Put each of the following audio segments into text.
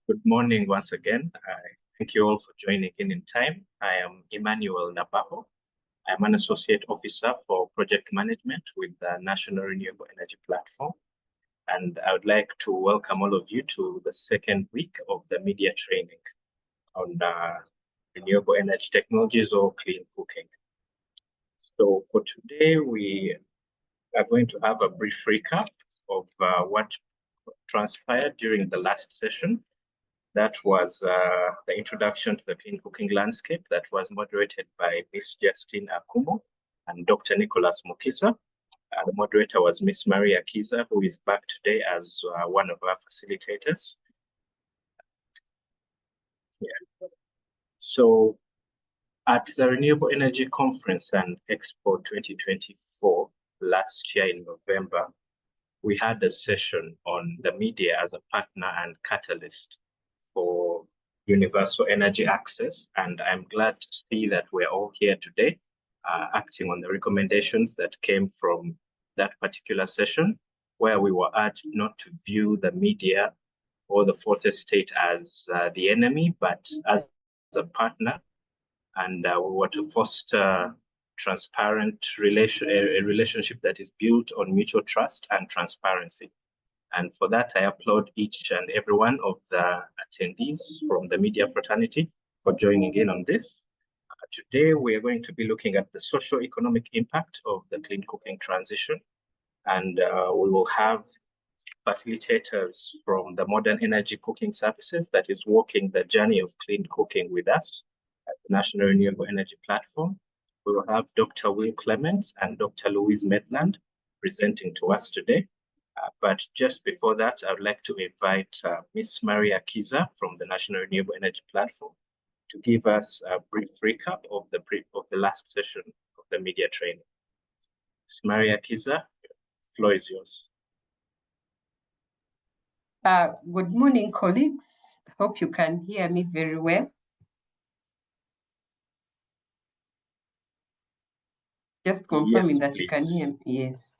Good morning once again. Thank you all for joining in time. I am Emmanuel Nabaho. I'm an Associate Officer for Project Management with the National Renewable Energy Platform. And I would like to welcome all of you to the second week of the media training on renewable energy technologies or clean cooking. So for today, we are going to have a brief recap of what transpired during the last session. That was the introduction to the clean cooking landscape that was moderated by Ms. Justine Akumo and Dr. Nicholas Mukisa. The moderator was Ms. Maria Kiza, who is back today as one of our facilitators. Yeah. So at the Renewable Energy Conference and Expo 2024 last year in November, we had a session on the media as a partner and catalyst for universal energy access. And I'm glad to see that we're all here today acting on the recommendations that came from that particular session, where we were urged not to view the media or the fourth estate as the enemy, but as a partner. And we were to foster transparent a relationship that is built on mutual trust and transparency. And for that, I applaud each and every one of the attendees from the media fraternity for joining in on this. Today, we are going to be looking at the socio-economic impact of the clean cooking transition. And we will have facilitators from the Modern Energy Cooking Services that is walking the journey of clean cooking with us at the National Renewable Energy Platform. We will have Dr. Will Clements and Dr. Louise Maitland presenting to us today. But just before that, I would like to invite Ms. Maria Kiza from the National Renewable Energy Platform to give us a brief recap of the last session of the media training. Ms. Maria Kiza, the floor is yours. Good morning, colleagues. Hope you can hear me very well. Just confirming that you can hear me. Yes.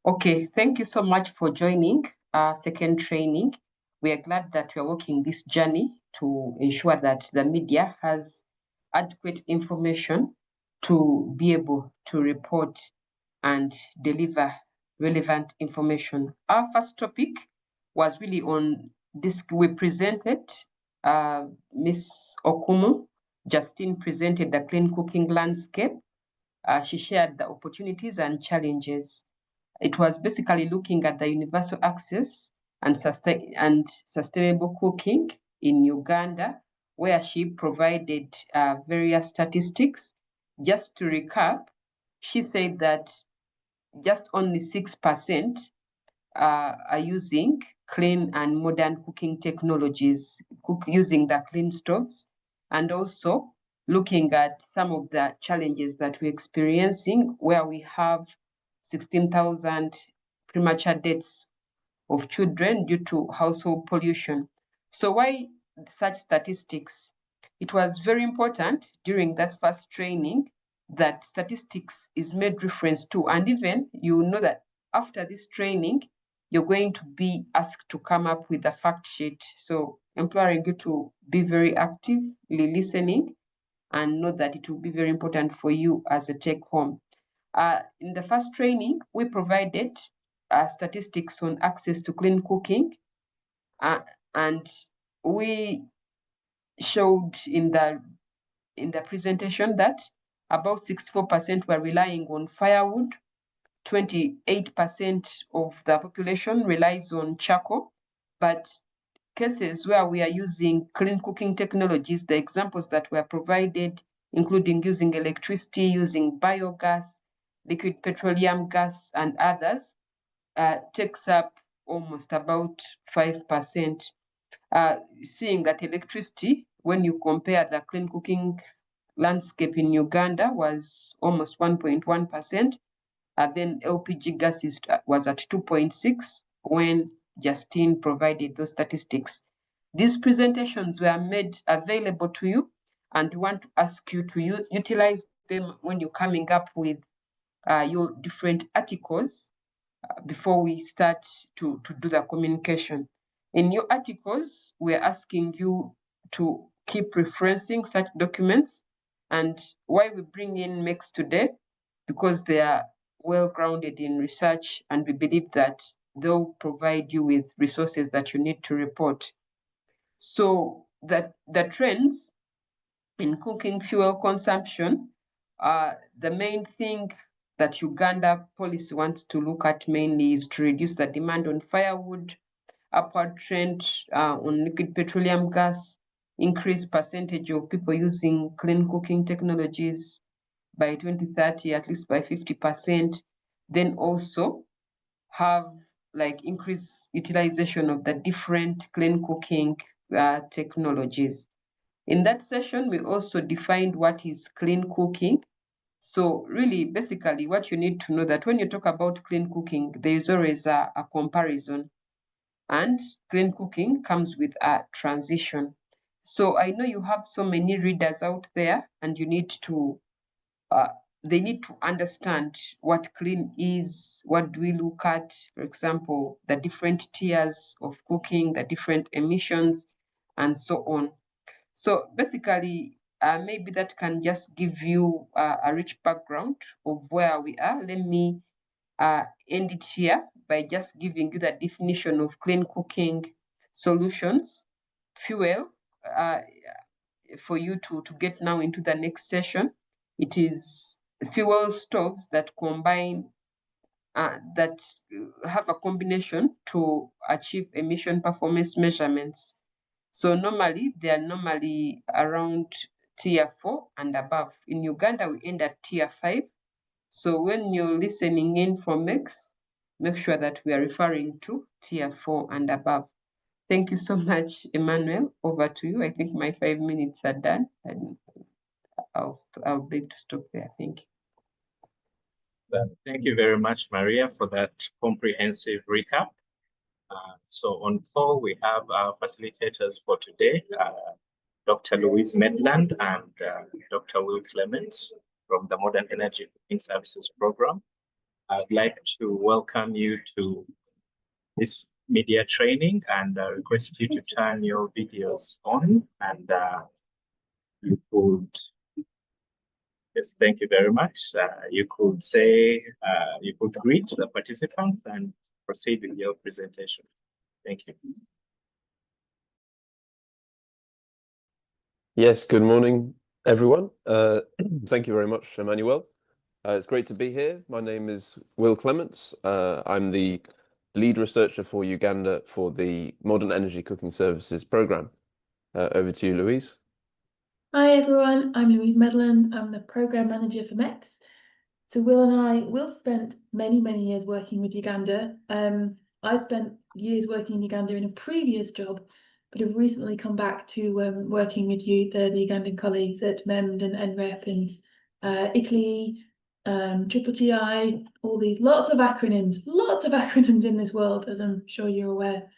Okay, thank you so much for joining our second training. We are glad that we are walking this journey to ensure that the media has adequate information to be able to report and deliver relevant information. Our first topic was really on this. We presented, Ms. Okumu, Justine presented the clean cooking landscape. She shared the opportunities and challenges. It was basically looking at the universal access and sustainable cooking in Uganda, where she provided various statistics. Just to recap, she said that just only 6% are using clean and modern cooking technologies, using the clean stoves, and also looking at some of the challenges that we're experiencing, where we have 16,000 premature deaths of children due to household pollution. So why such statistics? It was very important during that first training that statistics is made reference to, and even you know that after this training, you're going to be asked to come up with a fact sheet. So imploring you to be very actively listening and know that it will be very important for you as a take home. In the first training, we provided statistics on access to clean cooking, and we showed in the presentation that about 64% were relying on firewood, 28% of the population relies on charcoal, but cases where we are using clean cooking technologies, the examples that were provided, including using electricity, using biogas, liquid petroleum gas, and others, takes up almost about 5%. Seeing that electricity, when you compare the clean cooking landscape in Uganda, was almost 1.1%. Then LPG gas was at 2.6 when Justine provided those statistics. These presentations were made available to you, and we want to ask you to utilize them when you're coming up with your different articles before we start to do the communication. In your articles, we're asking you to keep referencing such documents. And why we bring in MECs today, because they are well grounded in research, and we believe that they'll provide you with resources that you need to report. So that the trends in cooking fuel consumption, the main thing that Uganda policy wants to look at mainly is to reduce the demand on firewood, upward trend on liquid petroleum gas, increase percentage of people using clean cooking technologies by 2030, at least by 50%, then also have like increased utilization of the different clean cooking technologies. In that session, we also defined what is clean cooking. So really, basically, what you need to know that when you talk about clean cooking, there is always a comparison. And clean cooking comes with a transition. So I know you have so many readers out there, and you need to they need to understand what clean is, what do we look at, for example, the different tiers of cooking, the different emissions, and so on. So basically, maybe that can just give you a rich background of where we are. Let me end it here by just giving you the definition of clean cooking solutions, fuel, for you to get now into the next session. It is fuel stoves that combine, that have a combination to achieve emission performance measurements. So normally, they are normally around tier 4 and above. In Uganda, we end at tier 5. So when you're listening in from MECs, make sure that we are referring to tier 4 and above. Thank you so much, Emmanuel. Over to you. I think my 5 minutes are done, and I'll beg to stop there. Thank you. Thank you very much, Maria, for that comprehensive recap. So on call, we have our facilitators for today, Dr. Louise Medland and Dr. Will Clements from the Modern Energy Cooking Services Program. I'd like to welcome you to this media training and request you to turn your videos on, and you could, yes, thank you very much. You could say, you could greet the participants and proceed with your presentation. Thank you. Yes, good morning, everyone. Thank you very much, Emmanuel. It's great to be here. My name is Will Clements. I'm the lead researcher for Uganda for the Modern Energy Cooking Services Program. Over to you, Louise. Hi, everyone. I'm Louise Medland. I'm the program manager for MECs. So Will spent many, many years working with Uganda. I spent years working in Uganda in a previous job, but have recently come back to working with the Ugandan colleagues at MEMD and NREP and ICLEI, Triple TI, all these, lots of acronyms in this world, as I'm sure you're aware.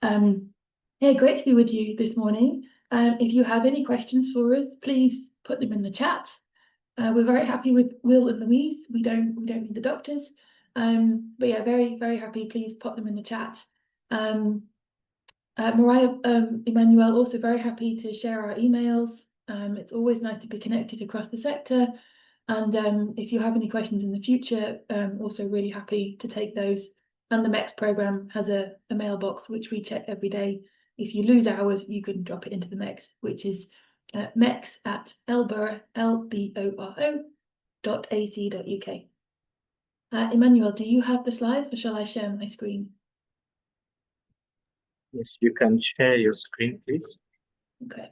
Yeah, great to be with you this morning. If you have any questions for us, please put them in the chat. We're very happy with Will and Louise. We don't need the doctors. But yeah, very, very happy. Please put them in the chat. Mariah, Emmanuel, also very happy to share our emails. It's always nice to be connected across the sector. And if you have any questions in the future, also really happy to take those. And the MECs program has a mailbox, which we check every day. If you lose hours, you can drop it into the MECs, which is mecs@elboro.ac.uk. Emmanuel, do you have the slides, or shall I share my screen? Yes, you can share your screen, please. Okay.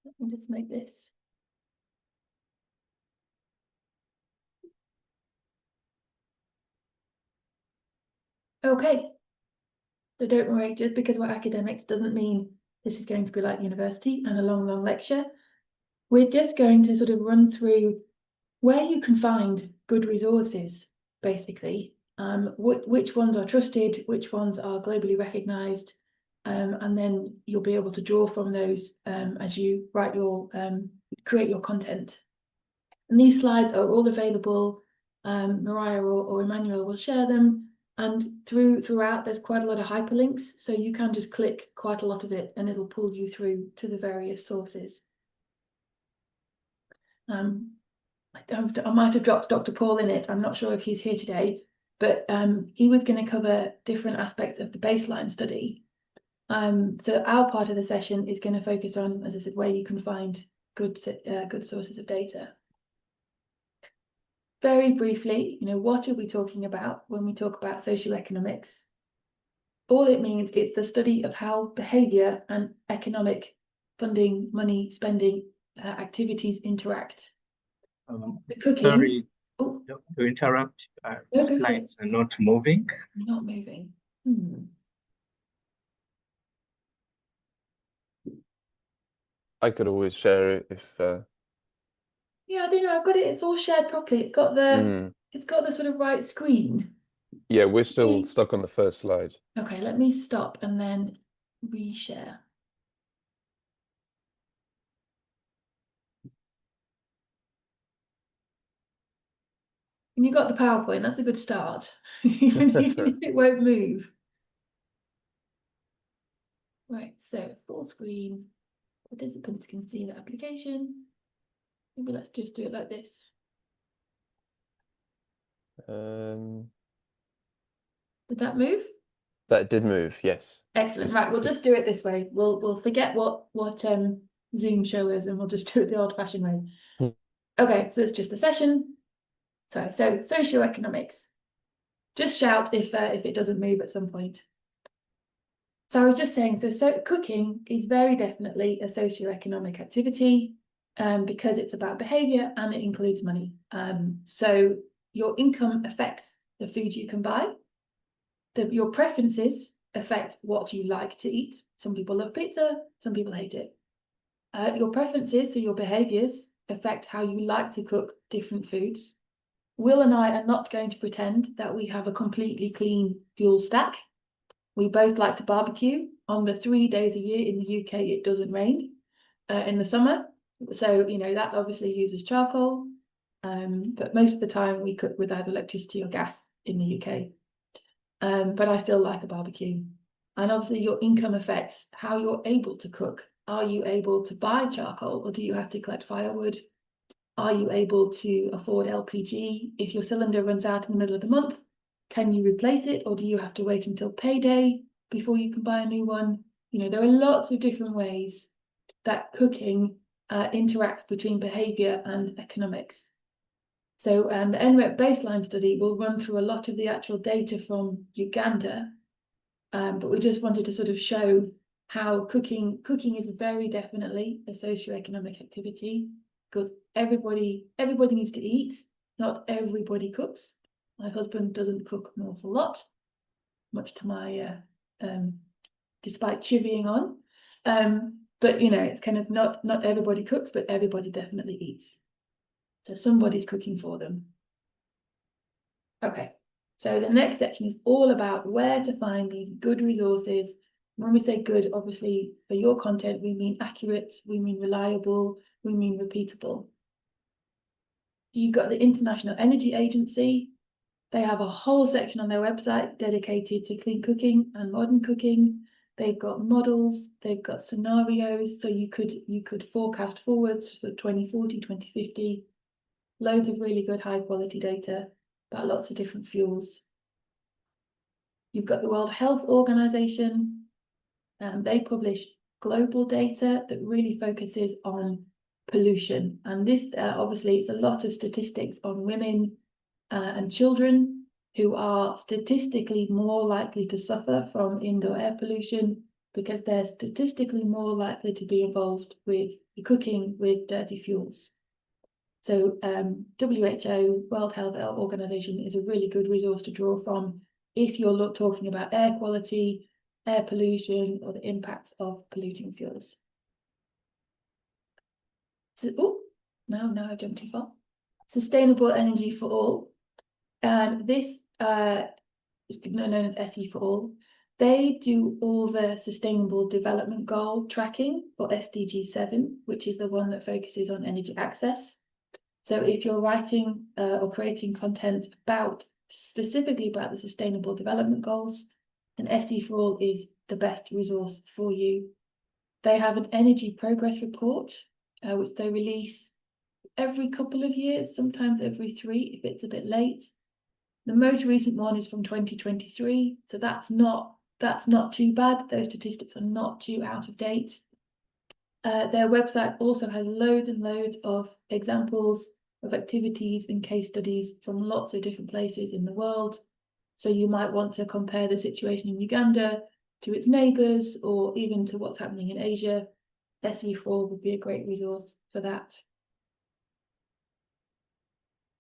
Let me just make this. Okay. So don't worry, just because we're academics doesn't mean this is going to be like university and a long, long lecture. We're just going to sort of run through where you can find good resources basically. Which ones are trusted, which ones are globally recognized, and then you'll be able to draw from those as you write your create your content. And these slides are all available. Mariah or Emmanuel will share them, and throughout there's quite a lot of hyperlinks, so you can just click quite a lot of it and it'll pull you through to the various sources. I might have dropped Dr. Paul in it. I'm not sure if he's here today, but he was going to cover different aspects of the baseline study. So our part of the session is going to focus on, as I said, where you can find good sources of data. Very briefly, what are we talking about when we talk about socioeconomics? All it means is the study of how behaviour and economic funding, money, spending activities interact. The cooking. Sorry to interrupt. Slides are not moving. Not moving. I could always share it if. Yeah, I don't know. I've got it. It's all shared properly. It's got the sort of right screen. Yeah, we're still stuck on the first slide. Okay, let me stop and then reshare. And you got the PowerPoint. That's a good start, even if it won't move. Right, so full screen. Participants can see the application. Maybe let's just do it like this. Did that move? That did move, yes. Excellent. Right, we'll just do it this way. We'll forget what Zoom show is, and we'll just do it the old-fashioned way. Okay, so it's just the session. Sorry, so socioeconomics. Just shout if it doesn't move at some point. So I was just saying, so cooking is very definitely a socioeconomic activity because it's about behaviour and it includes money. So your income affects the food you can buy. Your preferences affect what you like to eat. Some people love pizza, some people hate it. Your preferences, so your behaviours, affect how you like to cook different foods. Will and I are not going to pretend that we have a completely clean fuel stack. We both like to barbecue. On the 3 days a year in the UK, it doesn't rain in the summer. So, that obviously uses charcoal. But most of the time we cook with either electricity or gas in the UK. But I still like a barbecue. And obviously your income affects how you're able to cook. Are you able to buy charcoal or do you have to collect firewood? Are you able to afford LPG? If your cylinder runs out in the middle of the month, can you replace it or do you have to wait until payday before you can buy a new one? There are lots of different ways that cooking interacts between behaviour and economics. So the NREP baseline study will run through a lot of the actual data from Uganda, but we just wanted to sort of show how cooking is very definitely a socioeconomic activity because everybody needs to eat. Not everybody cooks. My husband doesn't cook an awful lot, much to my despite chivying on. But it's kind of not everybody cooks, but everybody definitely eats. So somebody's cooking for them. Okay, so the next section is all about where to find these good resources. When we say good, obviously for your content, we mean accurate, we mean reliable, we mean repeatable. You've got the International Energy Agency. They have a whole section on their website dedicated to clean cooking and modern cooking. They've got models, they've got scenarios, so you could forecast forwards for 2040, 2050. Loads of really good high quality data about lots of different fuels. You've got the World Health Organization. They publish global data that really focuses on pollution. And this obviously it's a lot of statistics on women and children who are statistically more likely to suffer from indoor air pollution because they're statistically more likely to be involved with cooking with dirty fuels. So WHO, World Health Organization, is a really good resource to draw from if you're talking about air quality, air pollution, or the impacts of polluting fuels. So, no, I jumped too far. Sustainable energy for all. And this is known as SE for All. They do all the Sustainable Development Goal tracking for SDG 7, which is the one that focuses on energy access. So if you're writing or creating content specifically about the Sustainable Development Goals, then SE for All is the best resource for you. They have an energy progress report, which they release every couple of years, sometimes every 3 if it's a bit late. The most recent one is from 2023, so that's not too bad. Those statistics are not too out of date. Their website also has loads and loads of examples of activities and case studies from lots of different places in the world. So you might want to compare the situation in Uganda to its neighbours, or even to what's happening in Asia. SE4 would be a great resource for that.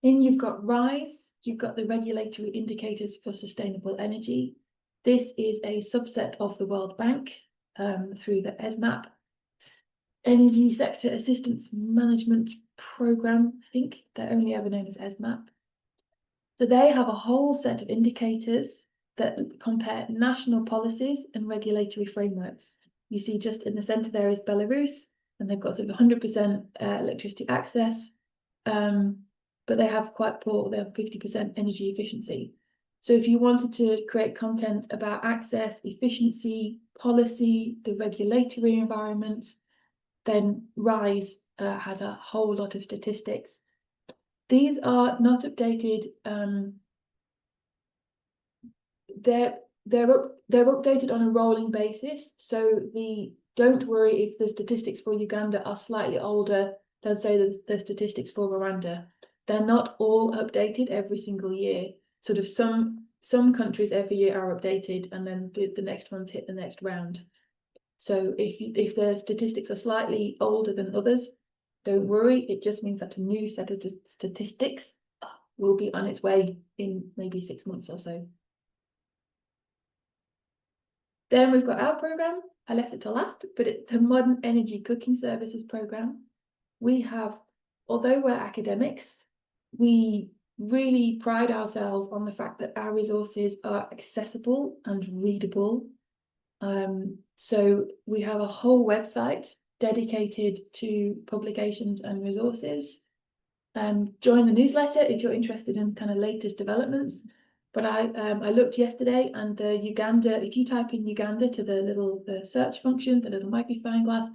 Then you've got RISE, you've got the Regulatory Indicators for Sustainable Energy. This is a subset of the World Bank through the ESMAP, Energy Sector Assistance Management Programme. I think they're only ever known as ESMAP. So they have a whole set of indicators that compare national policies and regulatory frameworks. You see just in the centre there is Belarus, and they've got sort of 100% electricity access, but they have quite poor, they have 50% energy efficiency. So if you wanted to create content about access, efficiency, policy, the regulatory environment, then RISE has a whole lot of statistics. These are not updated. They're updated on a rolling basis. So don't worry if the statistics for Uganda are slightly older than say the statistics for Rwanda. They're not all updated every single year. Sort of some countries every year are updated, and then the next ones hit the next round. So if the statistics are slightly older than others, don't worry. It just means that a new set of statistics will be on its way in maybe 6 months or so. Then we've got our programme. I left it to last, but it's the Modern Energy Cooking Services programme. We have, although we're academics, we really pride ourselves on the fact that our resources are accessible and readable. So we have a whole website dedicated to publications and resources. Join the newsletter if you're interested in kind of latest developments. But I looked yesterday, and the Uganda, if you type in Uganda to the search function, the little magnifying glass,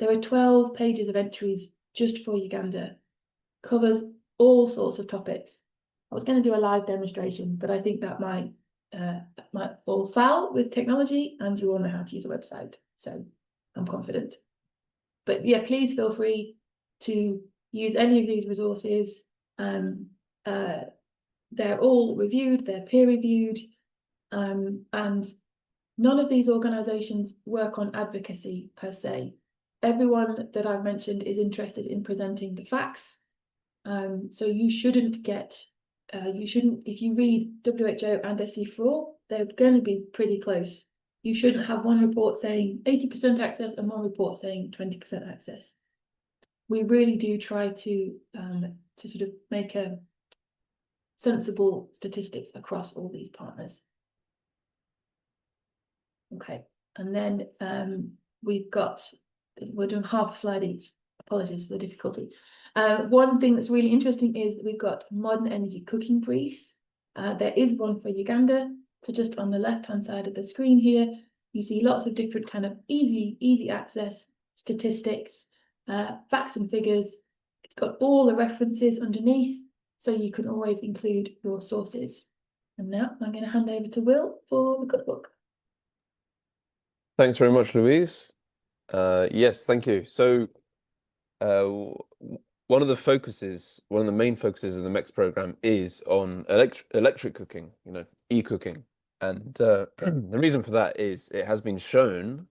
there are 12 pages of entries just for Uganda. Covers all sorts of topics. I was going to do a live demonstration, but I think that might fall foul with technology, and you all know how to use a website, so I'm confident. But yeah, please feel free to use any of these resources. They're all reviewed, they're peer-reviewed, and none of these organisations work on advocacy per se. Everyone that I've mentioned is interested in presenting the facts. So you shouldn't get, if you read WHO and SE4, they're going to be pretty close. You shouldn't have one report saying 80% access and one report saying 20% access. We really do try to sort of make a sensible statistics across all these partners. Okay, and then we're doing half a slide each. Apologies for the difficulty. One thing that's really interesting is we've got modern energy cooking briefs. There is one for Uganda. So just on the left-hand side of the screen here, you see lots of different kind of easy access statistics, facts and figures. It's got all the references underneath, so you can always include your sources. And now I'm going to hand over to Will for the cookbook. Thanks very much, Louise. Yes, thank you. So one of the main focuses of the MEX program is on electric cooking, e-cooking. And the reason for that is it has been shown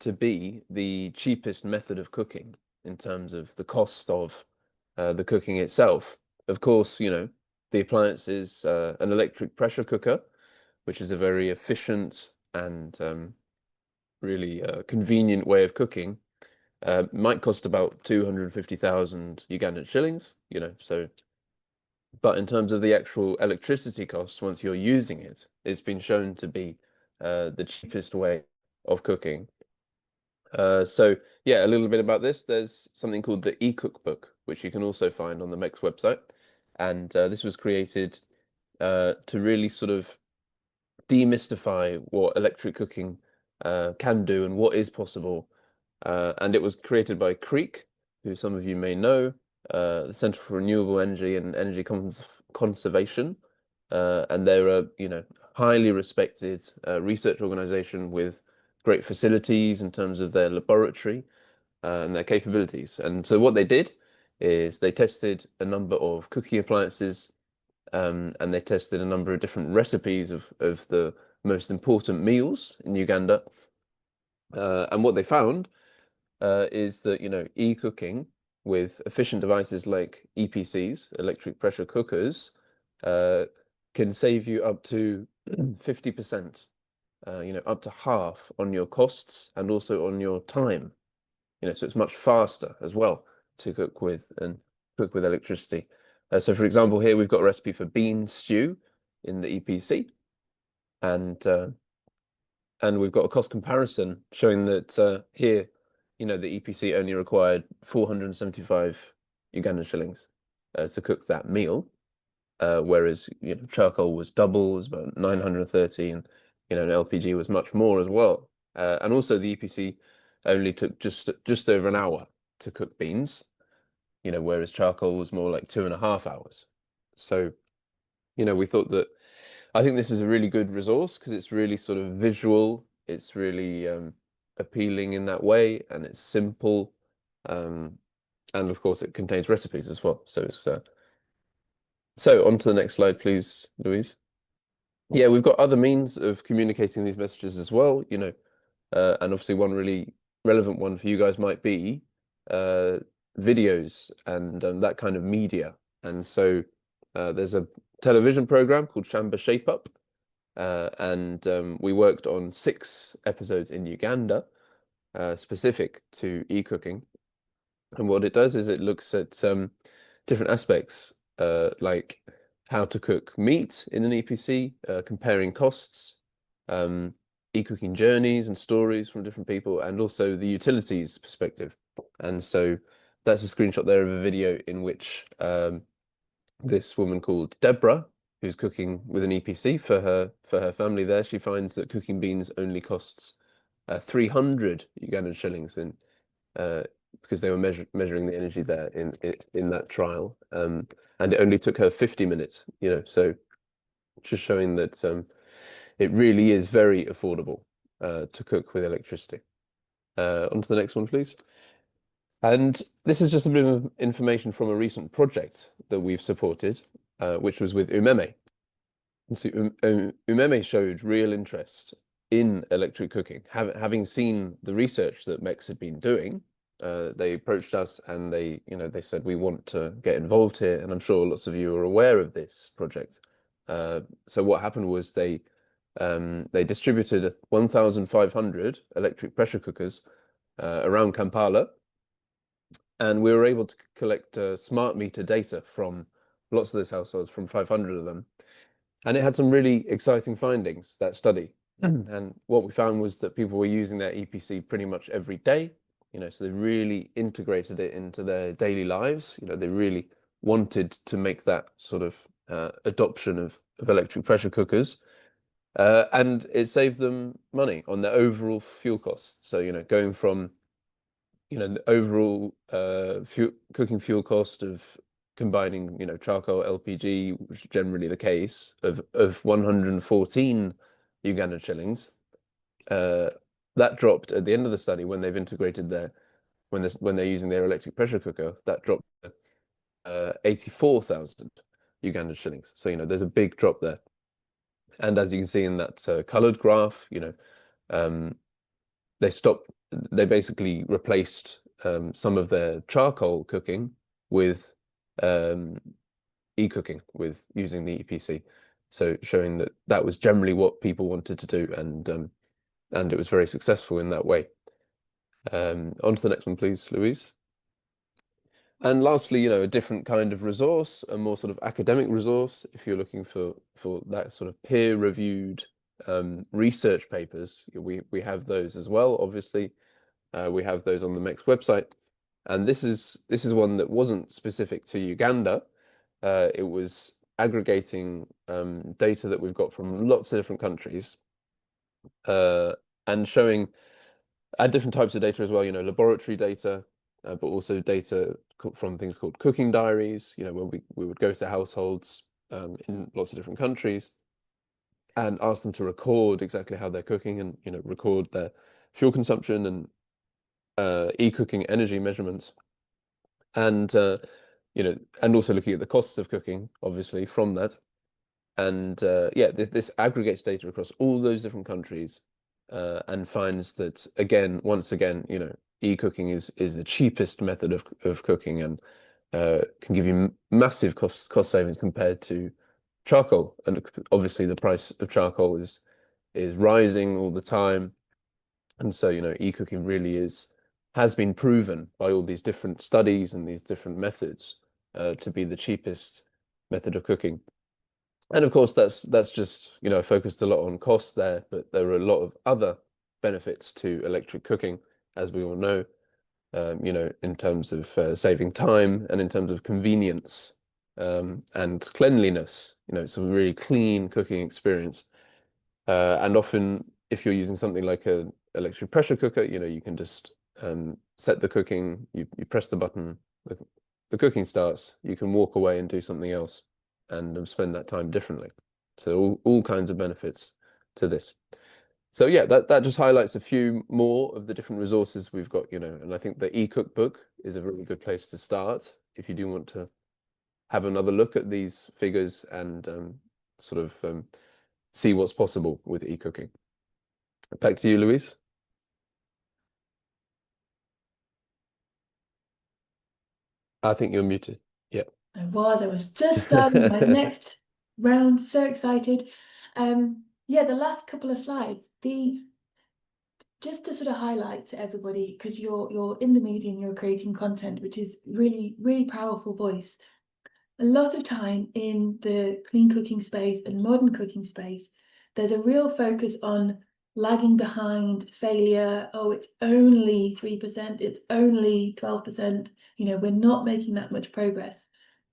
to be the cheapest method of cooking in terms of the cost of the cooking itself. Of course, the appliance is an electric pressure cooker, which is a very efficient and really convenient way of cooking. Might cost about 250,000 Ugandan shillings, so But in terms of the actual electricity costs, once you're using it, it's been shown to be the cheapest way of cooking. So yeah, a little bit about this. There's something called the e-cookbook, which you can also find on the MEX website. And this was created to really sort of demystify what electric cooking can do and what is possible. And it was created by CREEK, who some of you may know, the Centre for Renewable Energy and Energy Conservation. And they're a highly respected research organization with great facilities in terms of their laboratory and their capabilities. And so what they did is they tested a number of cooking appliances, and they tested a number of different recipes of the most important meals in Uganda. And what they found is that, e-cooking with efficient devices like EPCs, electric pressure cookers, can save you up to 50%, up to half on your costs and also on your time. So it's much faster as well to cook with and cook with electricity. So for example, here we've got a recipe for bean stew in the EPC, and we've got a cost comparison showing that here, the EPC only required 475 Ugandan shillings to cook that meal, whereas charcoal was double, was about 930, and an LPG was much more as well. And also the EPC only took just over an hour to cook beans, whereas charcoal was more like 2.5 hours. So, we thought that I think this is a really good resource because it's really sort of visual. It's really appealing in that way, and it's simple. And of course, it contains recipes as well. So it's so on to the next slide, please, Louise. Yeah, we've got other means of communicating these messages as well, and obviously one really relevant one for you guys might be videos and that kind of media. And so there's a television program called Shamba Shape Up, and we worked on 6 episodes in Uganda specific to e-cooking. And what it does is it looks at different aspects like how to cook meat in an EPC, comparing costs, e-cooking journeys and stories from different people, and also the utilities perspective. And so that's a screenshot there of a video in which this woman called Deborah, who's cooking with an EPC for her family there, she finds that cooking beans only costs 300 Ugandan shillings in because they were measuring the energy there in that trial, and it only took her 50 minutes. So just showing that it really is very affordable to cook with electricity. On to the next one, please. And this is just a bit of information from a recent project that we've supported, which was with Umeme. And so Umeme showed real interest in electric cooking. Having seen the research that MEX had been doing, they approached us and they said, we want to get involved here. And I'm sure lots of you are aware of this project. So what happened was they distributed 1,500 electric pressure cookers around Kampala. And we were able to collect smart meter data from lots of those households, from 500 of them. And it had some really exciting findings, that study. And what we found was that people were using their EPC pretty much every day, so they really integrated it into their daily lives. They really wanted to make that sort of adoption of electric pressure cookers. And it saved them money on their overall fuel costs. So, going from the overall cooking fuel cost of combining, charcoal, LPG, which is generally the case, of 114 Ugandan shillings, that dropped at the end of the study when they've integrated when they're using their electric pressure cooker, that dropped 84,000 Ugandan shillings. So there's a big drop there. And as you can see in that coloured graph, they basically replaced some of their charcoal cooking with e-cooking, with using the EPC. So showing that was generally what people wanted to do, and it was very successful in that way. On to the next one, please, Louise. And lastly, a different kind of resource, a more sort of academic resource, if you're looking for that sort of peer-reviewed research papers, we have those as well. Obviously, we have those on the MEX website, and this is one that wasn't specific to Uganda. It was aggregating data that we've got from lots of different countries, and showing different types of data as well. Laboratory data, but also data from things called cooking diaries. Where we would go to households in lots of different countries and ask them to record exactly how they're cooking, and record their fuel consumption and e-cooking energy measurements, and and also looking at the costs of cooking, obviously, from that. And yeah, this aggregates data across all those different countries, and finds that once again, e-cooking is the cheapest method of cooking, and can give you massive cost savings compared to charcoal. And obviously, the price of charcoal is rising all the time, and so e-cooking really has been proven by all these different studies and these different methods to be the cheapest method of cooking. And of course, that's just focused a lot on cost there, but there are a lot of other benefits to electric cooking, as we all know. In terms of saving time, and in terms of convenience, and cleanliness. It's a really clean cooking experience. And often, if you're using something like an electric pressure cooker, you can just set the cooking. You press the button, the cooking starts. You can walk away and do something else, and spend that time differently. So all kinds of benefits to this. So yeah, that just highlights a few more of the different resources we've got, and I think the e-cookbook is a really good place to start if you do want to have another look at these figures and sort of see what's possible with e-cooking. Back to you, Louise. I think you're muted. Yeah. I was just starting my next round. So excited. Yeah, the last couple of slides, just to sort of highlight to everybody, because you're in the media and you're creating content, which is really, really powerful voice. A lot of time in the clean cooking space and modern cooking space, there's a real focus on lagging behind, failure. Oh, it's only 3%, it's only 12%. We're not making that much progress,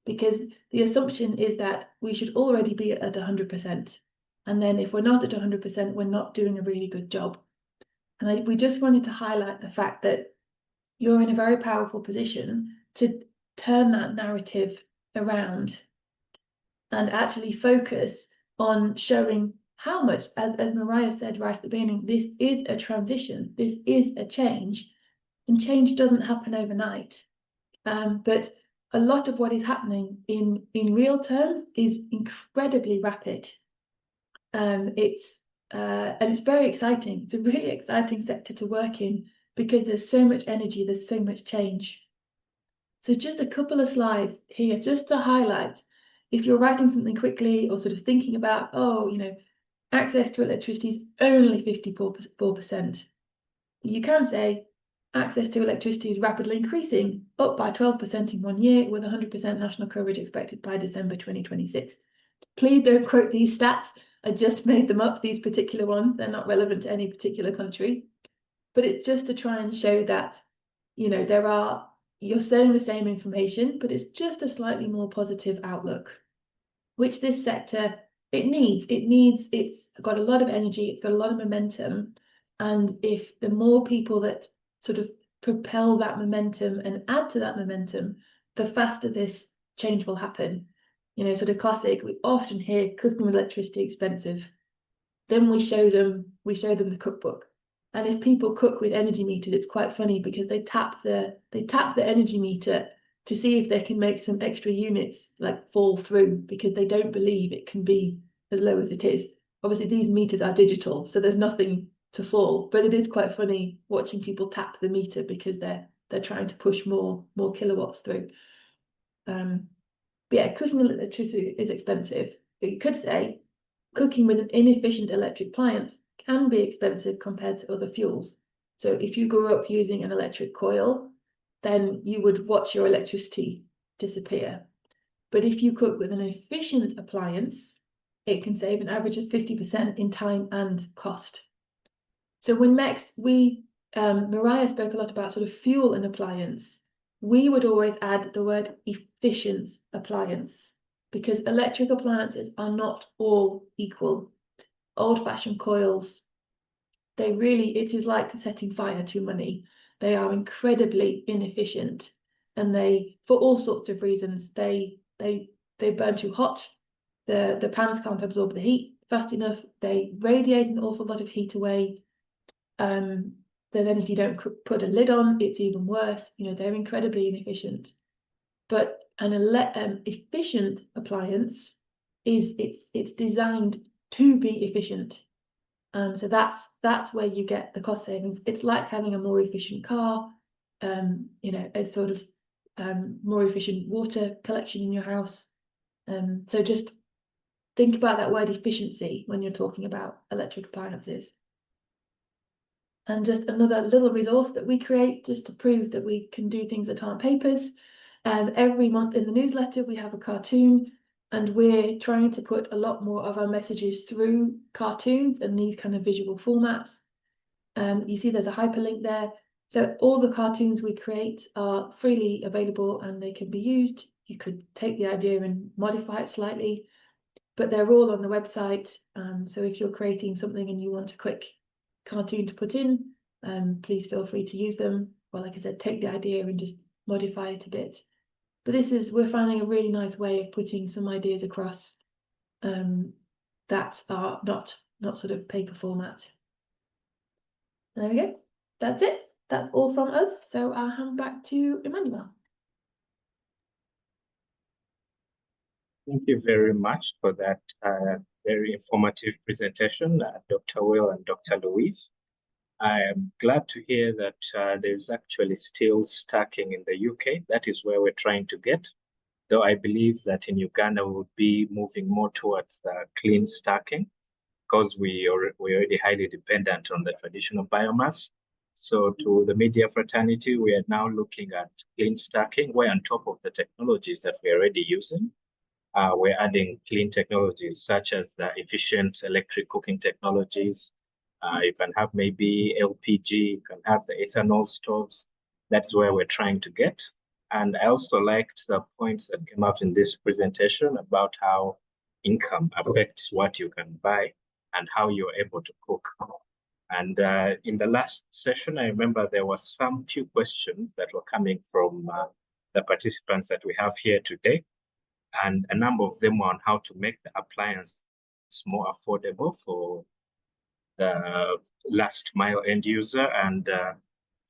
because the assumption is that we should already be at 100%. And then if we're not at 100%, we're not doing a really good job. And we just wanted to highlight the fact that you're in a very powerful position to turn that narrative around and actually focus on showing how much, as Mariah said right at the beginning, this is a transition, this is a change, and change doesn't happen overnight. But a lot of what is happening in real terms is incredibly rapid. And it's very exciting. It's a really exciting sector to work in, because there's so much energy, there's so much change. So just a couple of slides here, just to highlight, if you're writing something quickly or sort of thinking about, access to electricity is only 54%. You can say access to electricity is rapidly increasing, up by 12% in 1 year, with 100% national coverage expected by December 2026. Please don't quote these stats. I just made them up, these particular ones. They're not relevant to any particular country. But it's just to try and show that, you're saying the same information, but it's just a slightly more positive outlook, which this sector, it needs. It's got a lot of energy, it's got a lot of momentum. And if the more people that sort of propel that momentum and add to that momentum, the faster this change will happen. Sort of classic, we often hear cooking with electricity expensive. Then we show them the cookbook. And if people cook with energy meters, it's quite funny, because they tap the energy meter to see if they can make some extra units fall through, because they don't believe it can be as low as it is. Obviously, these meters are digital, so there's nothing to fall. But it is quite funny watching people tap the meter, because they're trying to push more kilowatts through. But yeah, cooking with electricity is expensive. But you could say cooking with an inefficient electric appliance can be expensive compared to other fuels. So if you grew up using an electric coil, then you would watch your electricity disappear. But if you cook with an efficient appliance, it can save an average of 50% in time and cost. So when MEX, Mariah spoke a lot about sort of fuel and appliance. We would always add the word efficient appliance, because electric appliances are not all equal. Old-fashioned coils, it is like setting fire to money. They are incredibly inefficient, and for all sorts of reasons, they burn too hot. The pans can't absorb the heat fast enough. They radiate an awful lot of heat away. Then if you don't put a lid on, it's even worse. They're incredibly inefficient. But an efficient appliance it's designed to be efficient. So that's where you get the cost savings. It's like having a more efficient car, a sort of more efficient water collection in your house. So just think about that word efficiency when you're talking about electric appliances. And just another little resource that we create just to prove that we can do things that aren't papers. Every month in the newsletter, we have a cartoon, and we're trying to put a lot more of our messages through cartoons and these kind of visual formats. You see there's a hyperlink there. So all the cartoons we create are freely available and they can be used. You could take the idea and modify it slightly, but they're all on the website. So if you're creating something and you want a quick cartoon to put in, please feel free to use them. Well, like I said, take the idea and just modify it a bit. But we're finding a really nice way of putting some ideas across that are not sort of paper format. And there we go. That's it. That's all from us. So I'll hand back to Emmanuel. Thank you very much for that very informative presentation, Dr. Will and Dr. Louise. I am glad to hear that there's actually still stacking in the UK. That is where we're trying to get. Though I believe that in Uganda we would be moving more towards the clean stacking, because we're already highly dependent on the traditional biomass. So to the media fraternity, we are now looking at clean stacking, where on top of the technologies that we're already using, we're adding clean technologies such as the efficient electric cooking technologies. You can have maybe LPG, you can have the ethanol stoves. That's where we're trying to get. And I also liked the points that came out in this presentation about how income affects what you can buy and how you're able to cook. And in the last session, I remember there were some few questions that were coming from the participants that we have here today. And a number of them were on how to make the appliance more affordable for the last mile end user. And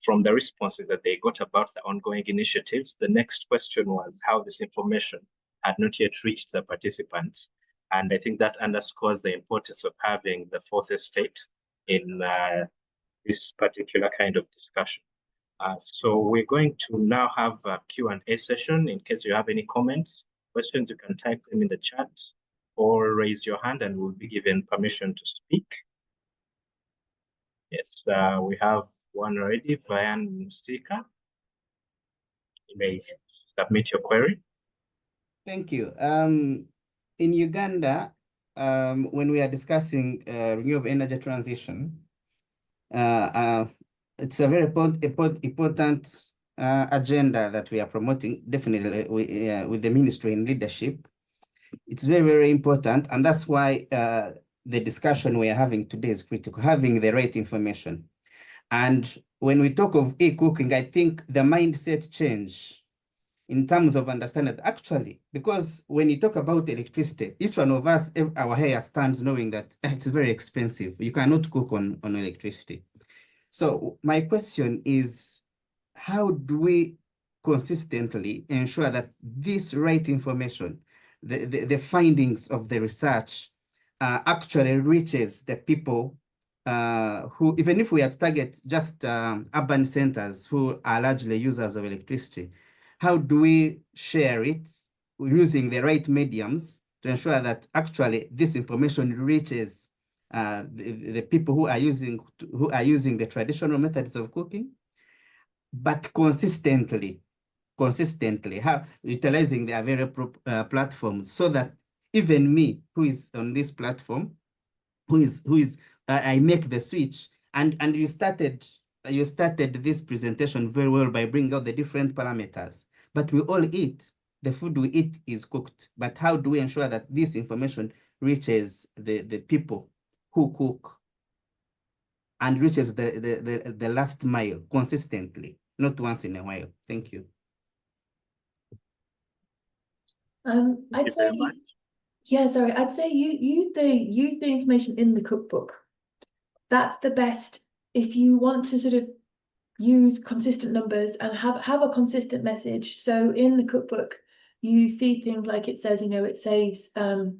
from the responses that they got about the ongoing initiatives, the next question was how this information had not yet reached the participants. And I think that underscores the importance of having the fourth estate in this particular kind of discussion. So we're going to now have a Q&A session. In case you have any comments, questions, you can type them in the chat or raise your hand and we'll be given permission to speak. Yes, we have one already, Vian Musika. You may submit your query. Thank you. In Uganda, when we are discussing renewable energy transition, it's a very important agenda that we are promoting, definitely with the ministry in leadership. It's very, very important. And that's why the discussion we are having today is critical, having the right information. And when we talk of e-cooking, I think the mindset change in terms of understanding that actually, because when you talk about electricity, each one of us, our hair stands knowing that it's very expensive. You cannot cook on electricity. So my question is, how do we consistently ensure that this right information, the findings of the research actually reaches the people who, even if we have target just urban centers who are largely users of electricity, how do we share it using the right mediums to ensure that actually this information reaches the people who are using the traditional methods of cooking? but consistently, utilizing the available platforms, so that even me, who is on this platform, I make the switch. And you started this presentation very well by bringing out the different parameters. But we all eat. The food we eat is cooked. But how do we ensure that this information reaches the people who cook and reaches the last mile consistently, not once in a while? Thank you. I'd say, yeah, sorry, I'd say you use the information in the cookbook. That's the best if you want to sort of use consistent numbers and have a consistent message. So in the cookbook, you see things like it says, it saves I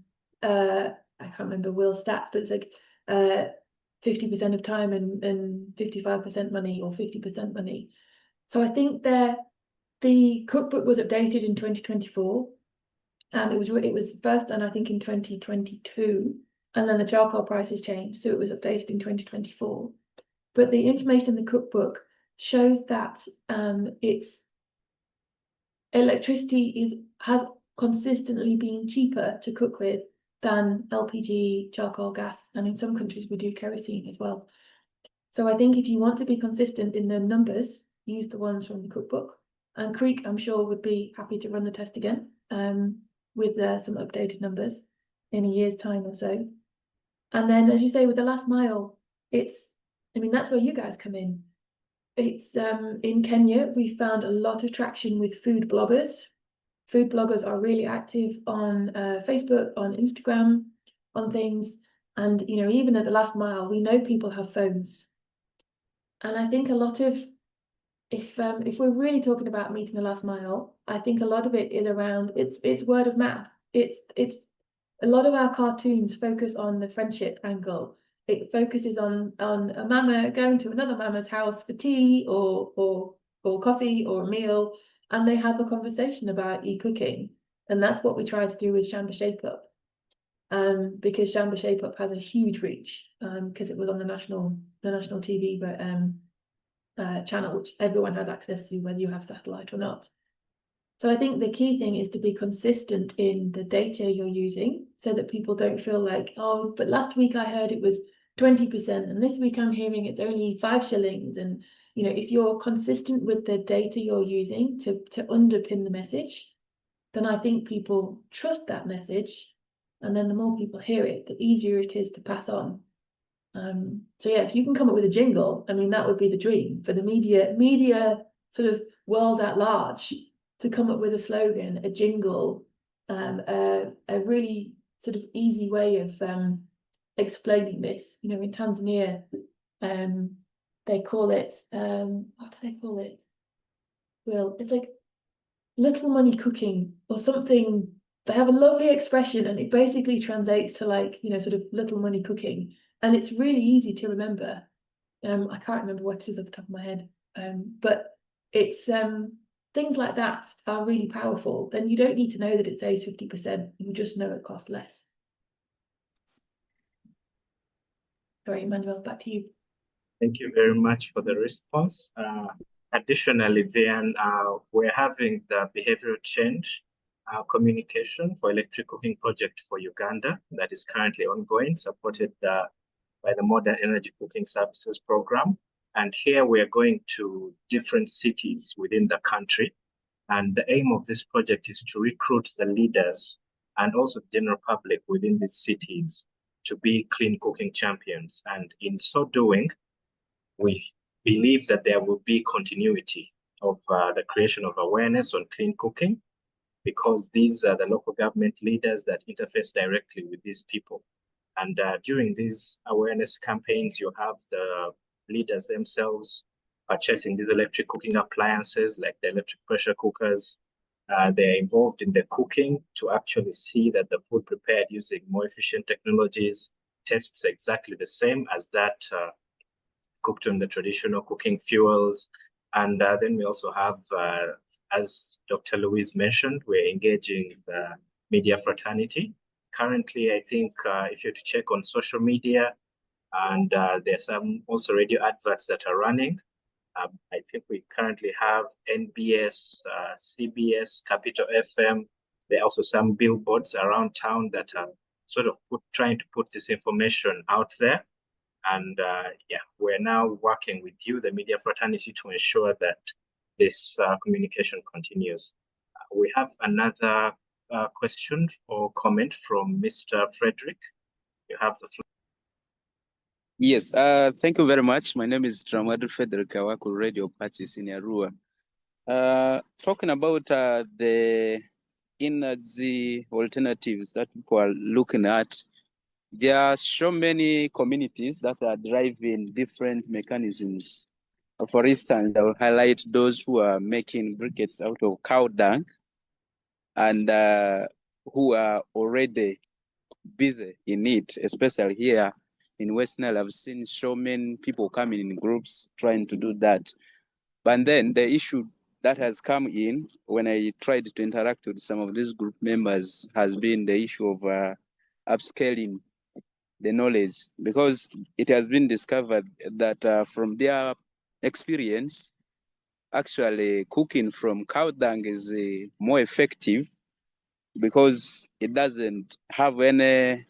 can't remember Will's stats, but it's like 50% of time and 55% money, or 50% money. So I think the cookbook was updated in 2024. It was first done, I think, in 2022, and then the charcoal prices changed, so it was updated in 2024. But the information in the cookbook shows that electricity has consistently been cheaper to cook with than LPG, charcoal, gas, and in some countries we do kerosene as well. So I think if you want to be consistent in the numbers, use the ones from the cookbook. And Creek, I'm sure, would be happy to run the test again with some updated numbers in a year's time or so. And then, as you say, with the last mile, that's where you guys come in. It's in Kenya, we found a lot of traction with food bloggers. Food bloggers are really active on Facebook, on Instagram, on things. And, even at the last mile, we know people have phones. And I think a lot of, if we're really talking about meeting the last mile, I think a lot of it is around, it's word of mouth. It's a lot of our cartoons focus on the friendship angle. It focuses on a mama going to another mama's house for tea or coffee or a meal, and they have a conversation about e-cooking. And that's what we try to do with Shamba Shape Up, because Shamba Shape Up has a huge reach, because it was on the national TV channel, which everyone has access to, whether you have satellite or not. So I think the key thing is to be consistent in the data you're using, so that people don't feel like, oh, but last week I heard it was 20%, and this week I'm hearing it's only 5 shillings. And, if you're consistent with the data you're using to underpin the message, then I think people trust that message. And then the more people hear it, the easier it is to pass on. So yeah, if you can come up with a jingle, that would be the dream for the media sort of world at large, to come up with a slogan, a jingle, a really sort of easy way of explaining this. In Tanzania, they call it, what do they call it? Well, it's like little money cooking or something. They have a lovely expression, and it basically translates to sort of little money cooking. And it's really easy to remember. I can't remember what it is off the top of my head, but it's things like that are really powerful. Then you don't need to know that it saves 50%. You just know it costs less. Sorry, Emmanuel, back to you. Thank you very much for the response. Additionally, then we're having the behavioral change communication for electric cooking project for Uganda that is currently ongoing, supported by the Modern Energy Cooking Services Program. And here we are going to different cities within the country. And the aim of this project is to recruit the leaders and also the general public within these cities to be clean cooking champions. And in so doing, we believe that there will be continuity of the creation of awareness on clean cooking, because these are the local government leaders that interface directly with these people. And during these awareness campaigns, you have the leaders themselves purchasing these electric cooking appliances like the electric pressure cookers. They're involved in the cooking to actually see that the food prepared using more efficient technologies tastes exactly the same as that cooked on the traditional cooking fuels. And then we also have, as Dr. Louise mentioned, we're engaging the media fraternity. Currently, I think if you're to check on social media, and there's some also radio adverts that are running, I think we currently have NBS, CBS, Capital FM. There are also some billboards around town that are sort of trying to put this information out there. And yeah, we're now working with you, the media fraternity, to ensure that this communication continues. We have another question or comment from Mr. Frederick. You have the floor. Yes, thank you very much. My name is Tramadu Frederick. I work with radio parties in Arua. Talking about the energy alternatives that people are looking at, there are so many communities that are driving different mechanisms. For instance, I will highlight those who are making briquettes out of cow dung and who are already busy in it, especially here in West Nile. I've seen so many people coming in groups trying to do that. But then the issue that has come in when I tried to interact with some of these group members has been the issue of upscaling the knowledge, because it has been discovered that from their experience, actually cooking from cow dung is more effective because it doesn't have any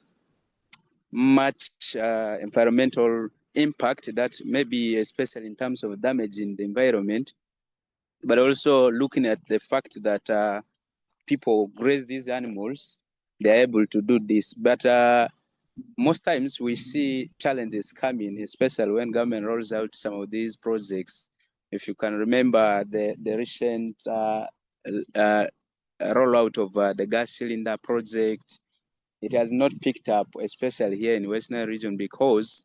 much environmental impact that maybe, especially in terms of damage in the environment, but also looking at the fact that people graze these animals, they're able to do this. But most times we see challenges coming, especially when government rolls out some of these projects. If you can remember the recent rollout of the gas cylinder project, it has not picked up, especially here in Western region, because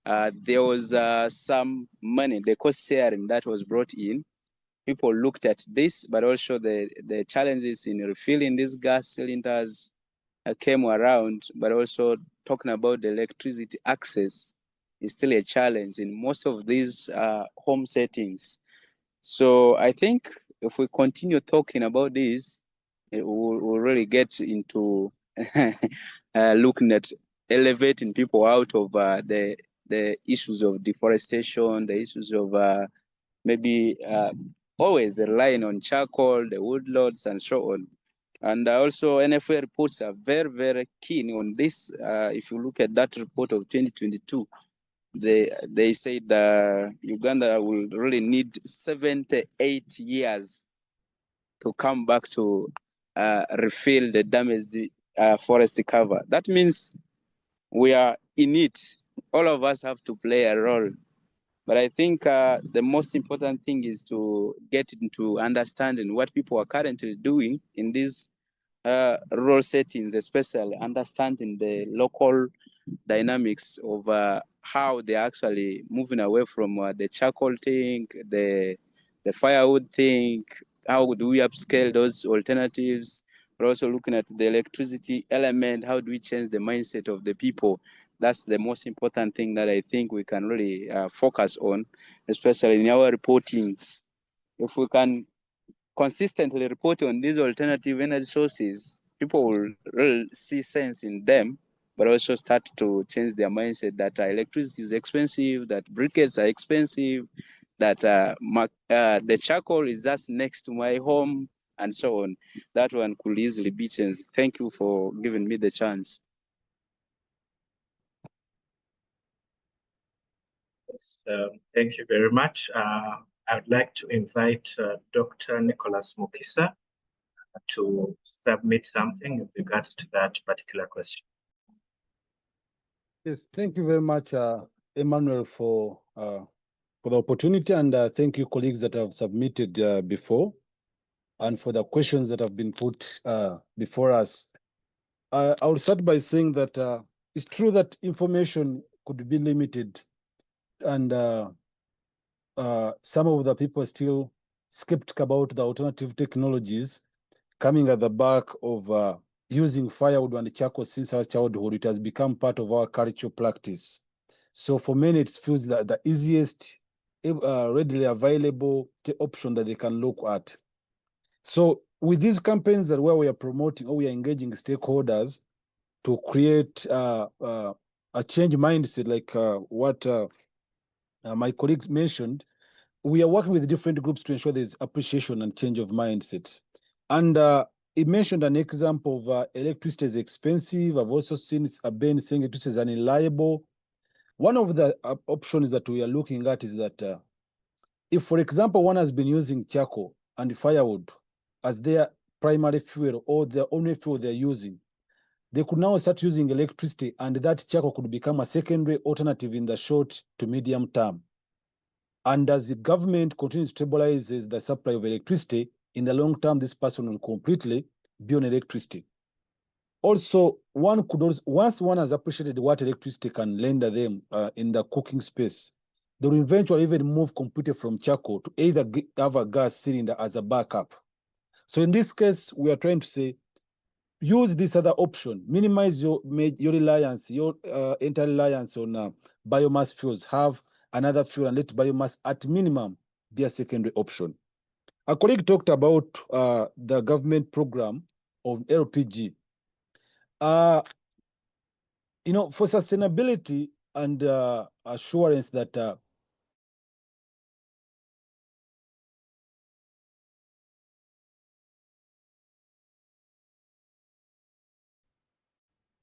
there was some money, the cost sharing that was brought in. People looked at this, but also the challenges in refilling these gas cylinders came around, but also talking about the electricity access is still a challenge in most of these home settings. So I think if we continue talking about this, we'll really get into looking at elevating people out of the issues of deforestation, the issues of maybe always relying on charcoal, the woodlots, and so on. And also NFA reports are very, very keen on this. If you look at that report of 2022, they said Uganda will really need 78 years to come back to refill the damaged forest cover. That means we are in it. All of us have to play a role. But I think the most important thing is to get into understanding what people are currently doing in these rural settings, especially understanding the local dynamics of how they're actually moving away from the charcoal thing, the firewood thing. How do we upscale those alternatives? We're also looking at the electricity element. How do we change the mindset of the people? That's the most important thing that I think we can really focus on, especially in our reportings. If we can consistently report on these alternative energy sources, people will really see sense in them, but also start to change their mindset that electricity is expensive, that briquettes are expensive, that the charcoal is just next to my home, and so on. That one could easily be changed. Thank you for giving me the chance. Yes, thank you very much. I would like to invite Dr. Nicholas Mukisa to submit something with regards to that particular question. Yes, thank you very much, Emmanuel, for the opportunity, and thank you, colleagues that have submitted before, and for the questions that have been put before us. I will start by saying that it's true that information could be limited, and some of the people are still skeptical about the alternative technologies coming at the back of using firewood and charcoal since our childhood. It has become part of our cultural practice. So for many, it feels that the easiest, readily available option that they can look at. So with these campaigns that where we are promoting or we are engaging stakeholders to create a change mindset, like what my colleagues mentioned, we are working with different groups to ensure there's appreciation and change of mindset. And it mentioned an example of electricity is expensive. I've also seen Ben saying electricity is unreliable. One of the options that we are looking at is that if, for example, one has been using charcoal and firewood as their primary fuel or the only fuel they're using, they could now start using electricity, and that charcoal could become a secondary alternative in the short to medium term. And as the government continues to stabilizes the supply of electricity, in the long term, this person will completely be on electricity. Also, one could also, once one has appreciated what electricity can render them in the cooking space, they will eventually even move completely from charcoal to either have a gas cylinder as a backup. So in this case, we are trying to say, use this other option, minimize your reliance, your inter-reliance on biomass fuels, have another fuel and let biomass at minimum be a secondary option. A colleague talked about the government program of LPG. You know, for sustainability and assurance that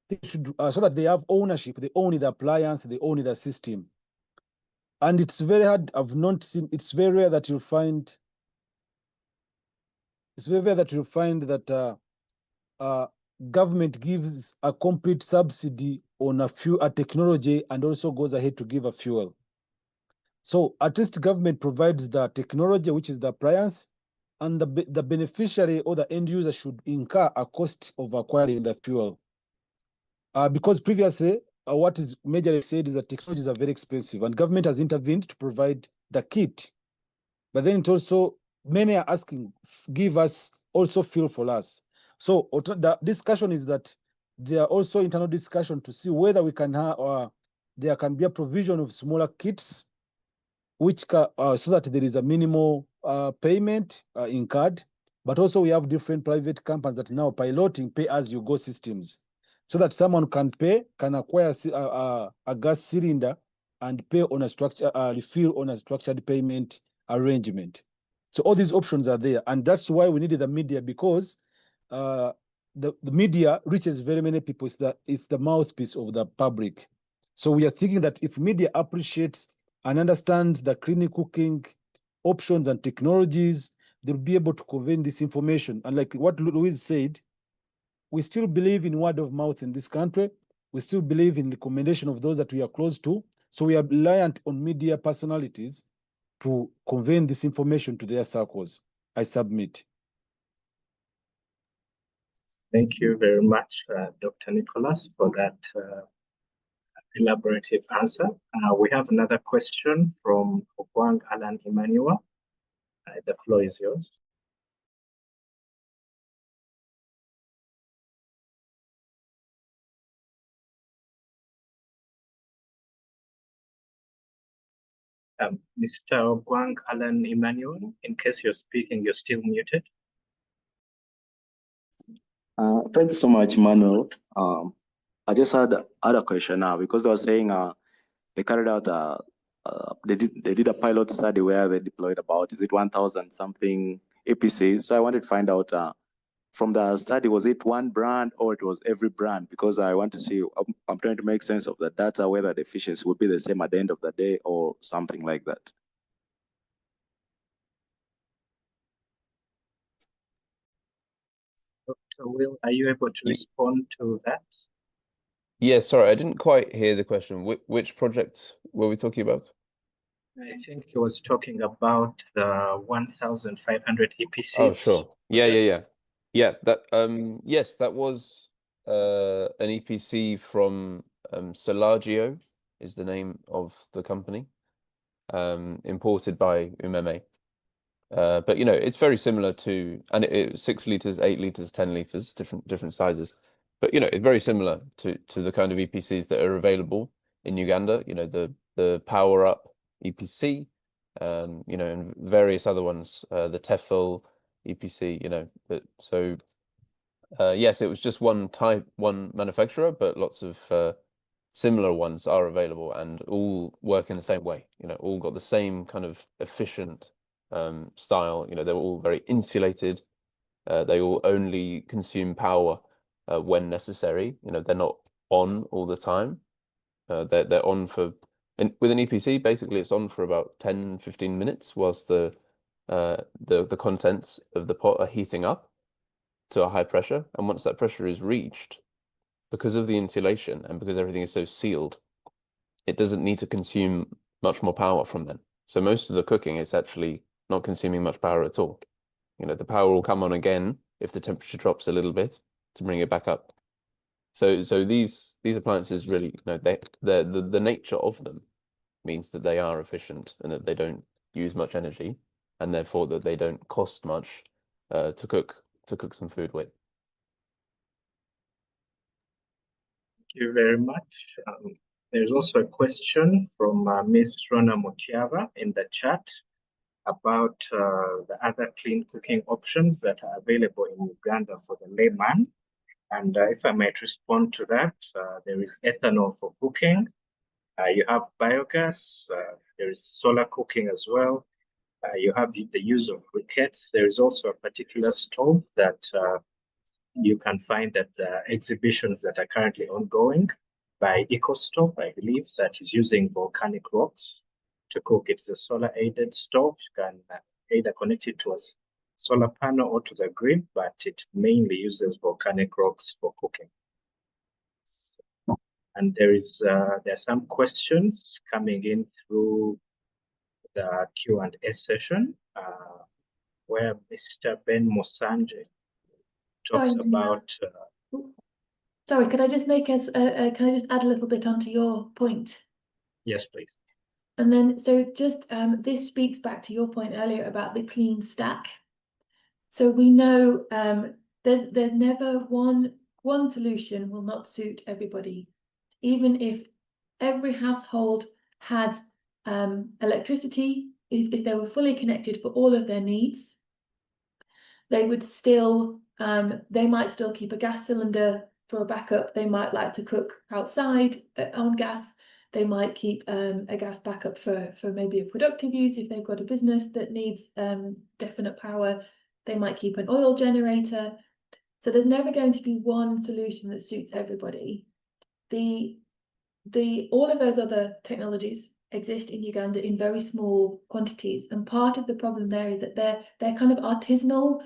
they should, so that they have ownership, they own the appliance, they own the system. And it's very hard, I've not seen, it's very rare that you'll find, that government gives a complete subsidy on a technology and also goes ahead to give a fuel. So at least government provides the technology, which is the appliance, and the beneficiary or the end user should incur a cost of acquiring the fuel. Because previously, what is majorly said is that technologies are very expensive, and government has intervened to provide the kit. But then it also, many are asking, give us also fuel for us. So the discussion is that there are also internal discussion to see whether we can have, there can be a provision of smaller kits, which so that there is a minimal payment incurred, but also we have different private companies that are now piloting pay-as-you-go systems, so that someone can acquire a gas cylinder and pay on a structure, refill on a structured payment arrangement. So all these options are there, and that's why we needed the media, because the media reaches very many people. It's the mouthpiece of the public. So we are thinking that if media appreciates and understands the clean cooking options and technologies, they'll be able to convey this information. And like what Louise said, we still believe in word of mouth in this country. We still believe in recommendation of those that we are close to. So we are reliant on media personalities to convey this information to their circles. I submit. Thank you very much, Dr. Nicholas, for that elaborative answer. We have another question from Okwang Alan Emmanuel. The floor is yours. Mr. Okwang Alan Emmanuel, in case you're speaking, you're still muted. Thank you so much, Manuel. I just had a question now, because they were saying they carried out they did a pilot study where they deployed about, is it 1,000 something APCs? So I wanted to find out from the study, was it one brand or it was every brand? Because I want to see, I'm trying to make sense of the data, whether the efficiency would be the same at the end of the day or something like that. Dr. Will, are you able to respond to that? Yeah, sorry, I didn't quite hear the question. Which project were we talking about? I think he was talking about the 1,500 EPCs. Oh, sure. Yeah. That yes, that was an EPC from Solagio is the name of the company, imported by UMME. But you know, it's very similar to, and it 6 liters, 8 liters, 10 liters, different sizes. But you know, it's very similar to the kind of EPCs that are available in Uganda. You know, the Power Up EPC, you know, and various other ones, the TEFL EPC. You know, but so yes, it was just one manufacturer, but lots of similar ones are available and all work in the same way. All got the same kind of efficient style. They're all very insulated. They all only consume power when necessary. They're not on all the time. They're on for, with an EPC, basically it's on for about 10-15 minutes whilst the contents of the pot are heating up to a high pressure. And once that pressure is reached, because of the insulation and because everything is so sealed, it doesn't need to consume much more power from then. So most of the cooking is actually not consuming much power at all. The power will come on again if the temperature drops a little bit to bring it back up. So these appliances really, the nature of them means that they are efficient and that they don't use much energy, and therefore that they don't cost much to cook some food with. Thank you very much. There's also a question from Ms. Rona Mutiava in the chat about the other clean cooking options that are available in Uganda for the layman. And if I might respond to that, there is ethanol for cooking. You have biogas. There is solar cooking as well. You have the use of briquettes. There is also a particular stove that you can find at the exhibitions that are currently ongoing by EcoStove, I believe, that is using volcanic rocks to cook. It's a solar-aided stove. You can either connect it to a solar panel or to the grid, but it mainly uses volcanic rocks for cooking. And there are some questions coming in through the Q&A session, where Mr. Ben Mosanje talks about. Sorry, could I just make us? Can I just add a little bit onto your point? Yes, please. And then, so just this speaks back to your point earlier about the clean stack. So we know there's never one solution will not suit everybody. Even if every household had electricity, if they were fully connected for all of their needs, they would still, they might still keep a gas cylinder for a backup. They might like to cook outside on gas. They might keep a gas backup for maybe a productive use if they've got a business that needs definite power. They might keep an oil generator. So there's never going to be one solution that suits everybody. All of those other technologies exist in Uganda in very small quantities, and part of the problem there is that they're kind of artisanal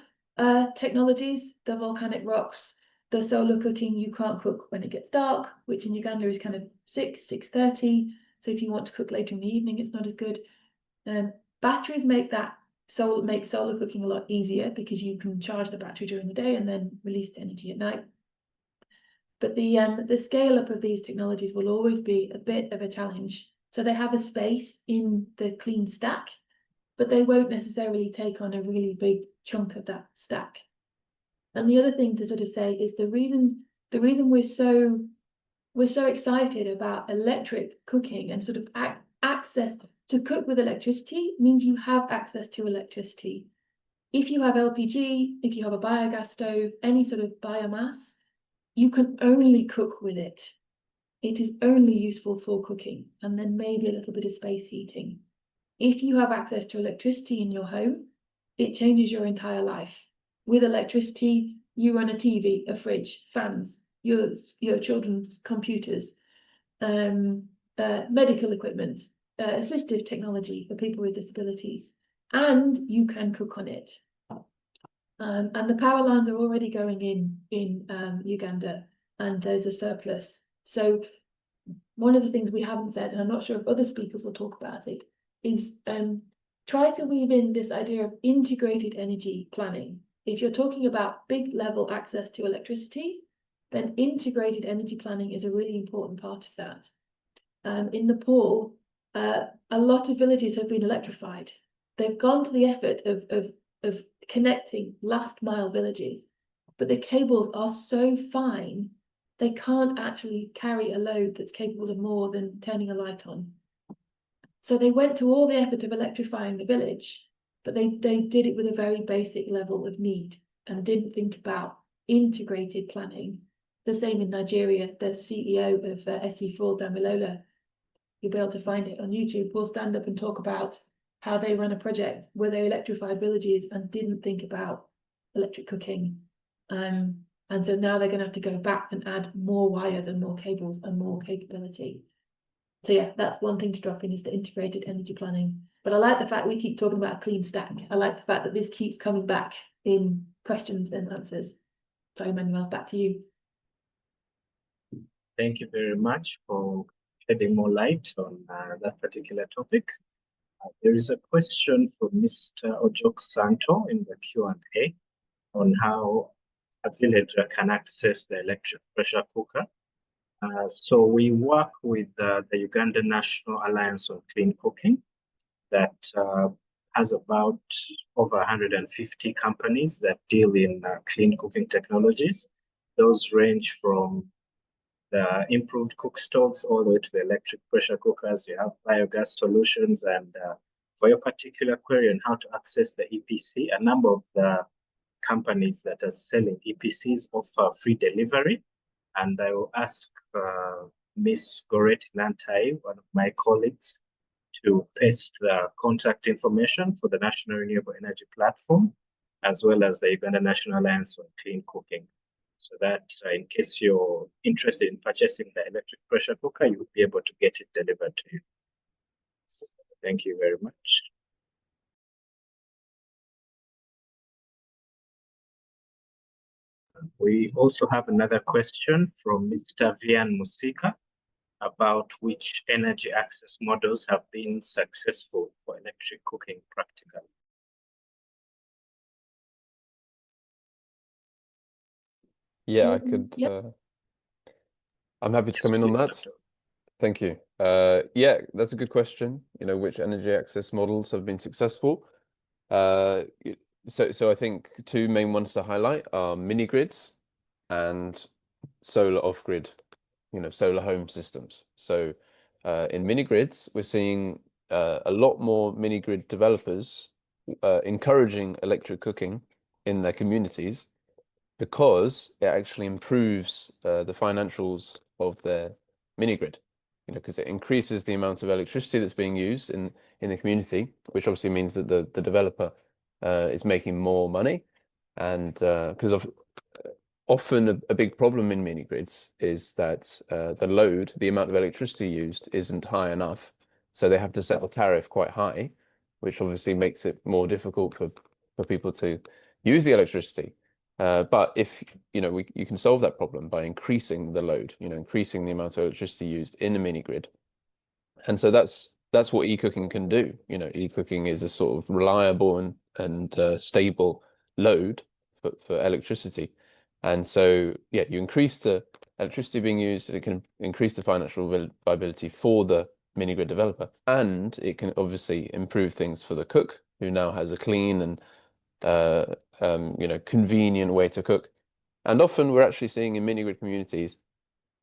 technologies. The volcanic rocks, the solar cooking, you can't cook when it gets dark, which in Uganda is kind of 6:30. So if you want to cook later in the evening, it's not as good. Batteries make solar cooking a lot easier because you can charge the battery during the day and then release the energy at night. But the scale up of these technologies will always be a bit of a challenge. So they have a space in the clean stack, but they won't necessarily take on a really big chunk of that stack. And the other thing to sort of say is the reason we're so excited about electric cooking and sort of access to cook with electricity means you have access to electricity. If you have LPG, if you have a biogas stove, any sort of biomass, you can only cook with it. It is only useful for cooking and then maybe a little bit of space heating. If you have access to electricity in your home, it changes your entire life. With electricity, you run a TV, a fridge, fans, your children's computers, medical equipment, assistive technology for people with disabilities, and you can cook on it. And the power lines are already going in Uganda, and there's a surplus. So one of the things we haven't said, and I'm not sure if other speakers will talk about it, is try to weave in this idea of integrated energy planning. If you're talking about big level access to electricity, then integrated energy planning is a really important part of that. In Nepal, a lot of villages have been electrified. They've gone to the effort of connecting last mile villages, but the cables are so fine, they can't actually carry a load that's capable of more than turning a light on. So they went to all the effort of electrifying the village, but they did it with a very basic level of need and didn't think about integrated planning. The same in Nigeria. The CEO of SE4, Damilola, you'll be able to find it on YouTube, will stand up and talk about how they ran a project where they electrified villages and didn't think about electric cooking. And so now they're going to have to go back and add more wires and more cables and more capability. So yeah, that's one thing to drop in, is the integrated energy planning. But I like the fact we keep talking about a clean stack. I like the fact that this keeps coming back in questions and answers. So Emmanuel, back to you. Thank you very much for shedding more light on that particular topic. There is a question from Mr. Ojok Santo in the Q&A on how a villager can access the electric pressure cooker. So we work with the Uganda National Alliance on Clean Cooking that has about over 150 companies that deal in clean cooking technologies. Those range from the improved cook stoves all the way to the electric pressure cookers. You have biogas solutions, and for your particular query on how to access the EPC, a number of the companies that are selling EPCs offer free delivery. And I will ask Ms. Goretti Nantai, one of my colleagues, to paste the contact information for the National Renewable Energy Platform, as well as the Uganda National Alliance on Clean Cooking, so that in case you're interested in purchasing the electric pressure cooker, you will be able to get it delivered to you. So, thank you very much. We also have another question from Mr. Vian Musika about which energy access models have been successful for electric cooking practically. Yeah, I could. I'm happy to come in on that. Thank you. Yeah, that's a good question. You know, which energy access models have been successful? So I think two main ones to highlight are mini grids and solar off-grid, you know, solar home systems. So in mini grids, we're seeing a lot more mini grid developers encouraging electric cooking in their communities, because it actually improves the financials of their mini grid, you know, because it increases the amount of electricity that's being used in the community, which obviously means that the developer is making more money. And because often a big problem in mini grids is that the load, the amount of electricity used, isn't high enough, so they have to set the tariff quite high, which obviously makes it more difficult for people to use the electricity. But if you can solve that problem by increasing the load, you know, increasing the amount of electricity used in a mini grid. And so that's what e-cooking can do. You know, e-cooking is a sort of reliable and stable load for electricity. And so yeah, you increase the electricity being used, and it can increase the financial viability for the mini grid developer, and it can obviously improve things for the cook, who now has a clean and convenient way to cook. And often we're actually seeing in mini grid communities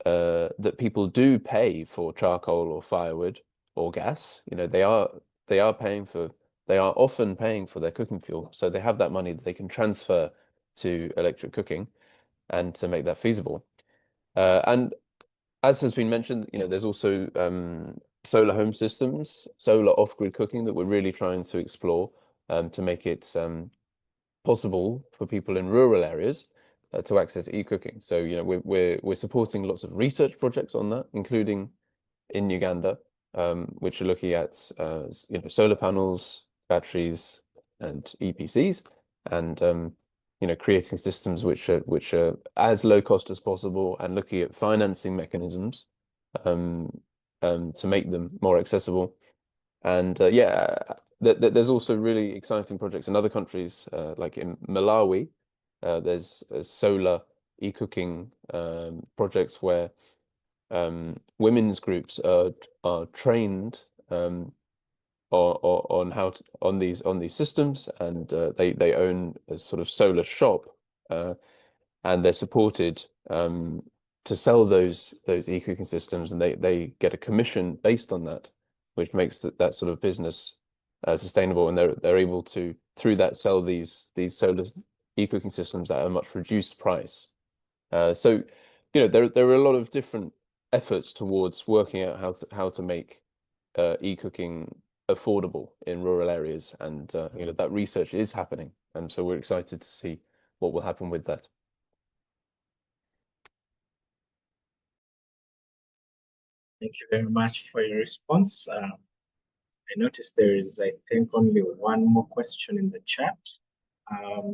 that people do pay for charcoal or firewood or gas. You know, they are often paying for their cooking fuel, so they have that money that they can transfer to electric cooking and to make that feasible. And as has been mentioned, you know, there's also solar home systems, solar off-grid cooking that we're really trying to explore to make it possible for people in rural areas to access e-cooking. So, you know, we're supporting lots of research projects on that, including in Uganda, which are looking at solar panels, batteries, and EPCs, and creating systems which are as low cost as possible, and looking at financing mechanisms to make them more accessible. And there's also really exciting projects in other countries, like in Malawi. There's solar e-cooking projects where women's groups are trained on these systems, and they own a sort of solar shop, and they're supported to sell those e-cooking systems, and they get a commission based on that, which makes that sort of business sustainable, and they're able to, through that, sell these solar e-cooking systems at a much reduced price. So there are a lot of different efforts towards working out how to make e-cooking affordable in rural areas, and that research is happening, and so we're excited to see what will happen with that. Thank you very much for your response. I noticed there is, I think, only one more question in the chat.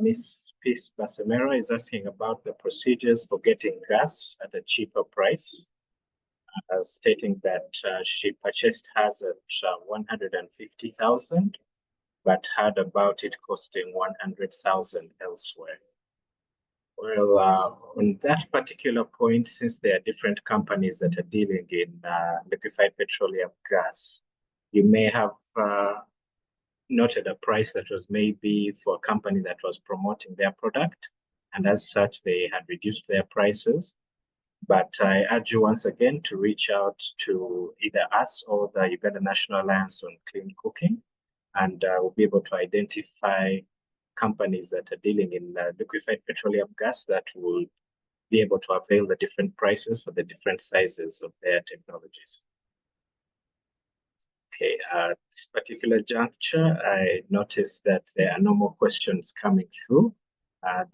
Miss Peace Basemera is asking about the procedures for getting gas at a cheaper price, stating that she purchased hers at 150,000, but heard about it costing 100,000 elsewhere. Well, on that particular point, since there are different companies that are dealing in liquefied petroleum gas, you may have noted a price that was maybe for a company that was promoting their product, and as such, they had reduced their prices. But I urge you once again to reach out to either us or the Uganda National Alliance on Clean Cooking, and we'll be able to identify companies that are dealing in liquefied petroleum gas that will be able to avail the different prices for the different sizes of their technologies. Okay, at this particular juncture, I noticed that there are no more questions coming through.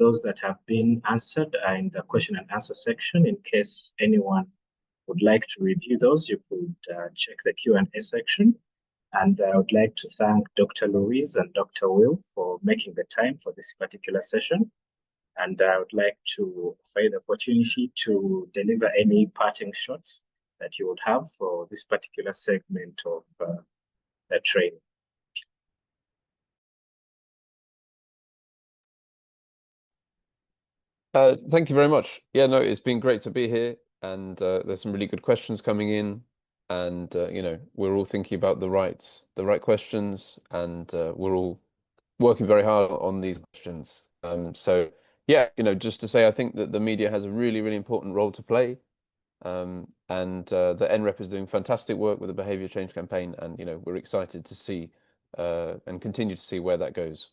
Those that have been answered are in the question and answer section. In case anyone would like to review those, you could check the Q&A section. And I would like to thank Dr. Louise and Dr. Will for making the time for this particular session. And I would like to offer the opportunity to deliver any parting shots that you would have for this particular segment of the training. Thank you very much. Yeah, no, it's been great to be here, and there's some really good questions coming in, and we're all thinking about the right questions, and we're all working very hard on these questions. So yeah, just to say, I think that the media has a really, really important role to play, and the NREP is doing fantastic work with the behavior change campaign, and we're excited to see and continue to see where that goes.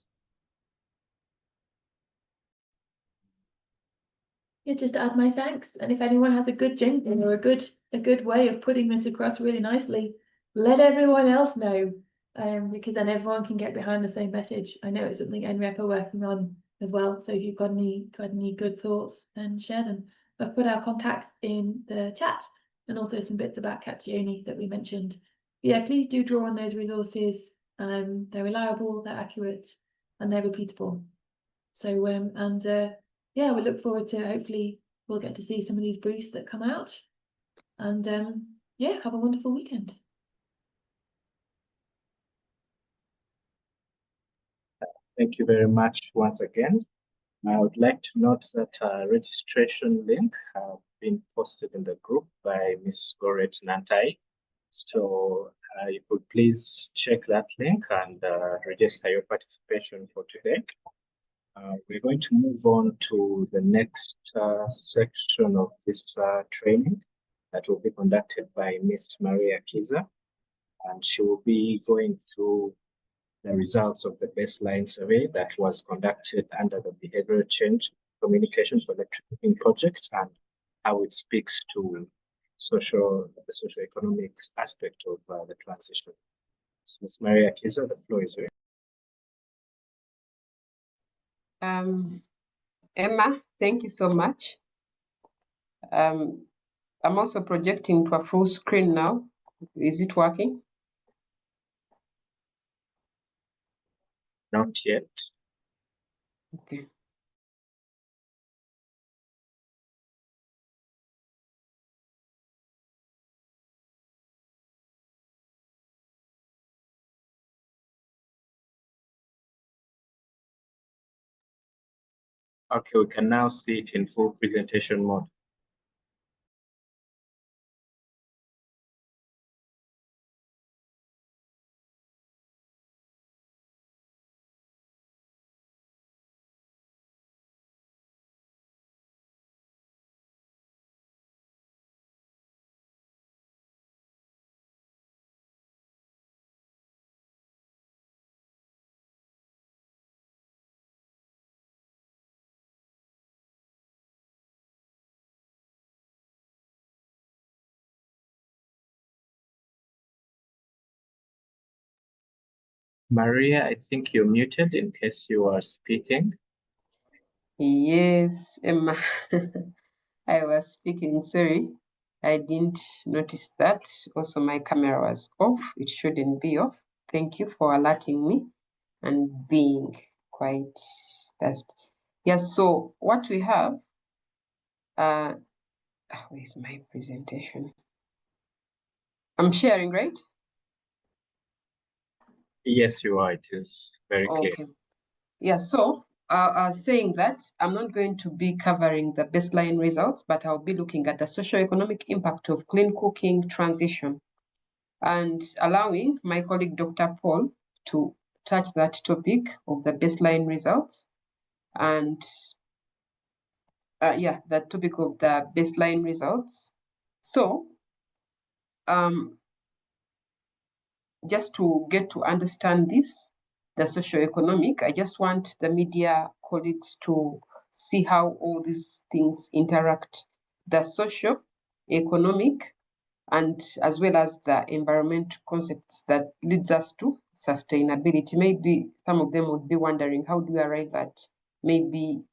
Yeah, just to add my thanks, and if anyone has a good jingle or a good way of putting this across really nicely, let everyone else know, because then everyone can get behind the same message. I know it's something NREP are working on as well, so if you've got any good thoughts, then share them. I've put our contacts in the chat, and also some bits about Caccione that we mentioned. But yeah, please do draw on those resources. They're reliable, they're accurate, and they're repeatable. So yeah, we look forward to, hopefully we'll get to see some of these briefs that come out, and yeah, have a wonderful weekend. Thank you very much once again. I would like to note that a registration link has been posted in the group by Ms. Goret Nantai. So you could please check that link and register your participation for today. We're going to move on to the next section of this training that will be conducted by Ms. Maria Kiza, and she will be going through the results of the baseline survey that was conducted under the Behavioral Change Communications for Electric Cooking project, and how it speaks to the socio-economic aspect of the transition. So Ms. Maria Kiza, the floor is yours. Emma, thank you so much. I'm also projecting to a full screen now. Is it working? Not yet. Okay. Okay, we can now see it in full presentation mode. Maria, I think you're muted in case you are speaking. Yes, Emma. I was speaking, sorry. I didn't notice that. Also, my camera was off. It shouldn't be off. Thank you for alerting me and being quite fast. Yes, so what we have, where's my presentation? I'm sharing, right? Yes, you are. It is very clear. Okay. Yeah, so saying that, I'm not going to be covering the baseline results, but I'll be looking at the socioeconomic impact of clean cooking transition and allowing my colleague, Dr. Paul, to touch that topic of the baseline results and the topic of the baseline results. So just to get to understand this, the socioeconomic, I just want the media colleagues to see how all these things interact. The socio-economic and as well as the environment concepts that leads us to sustainability. Maybe some of them would be wondering, how do we arrive at maybe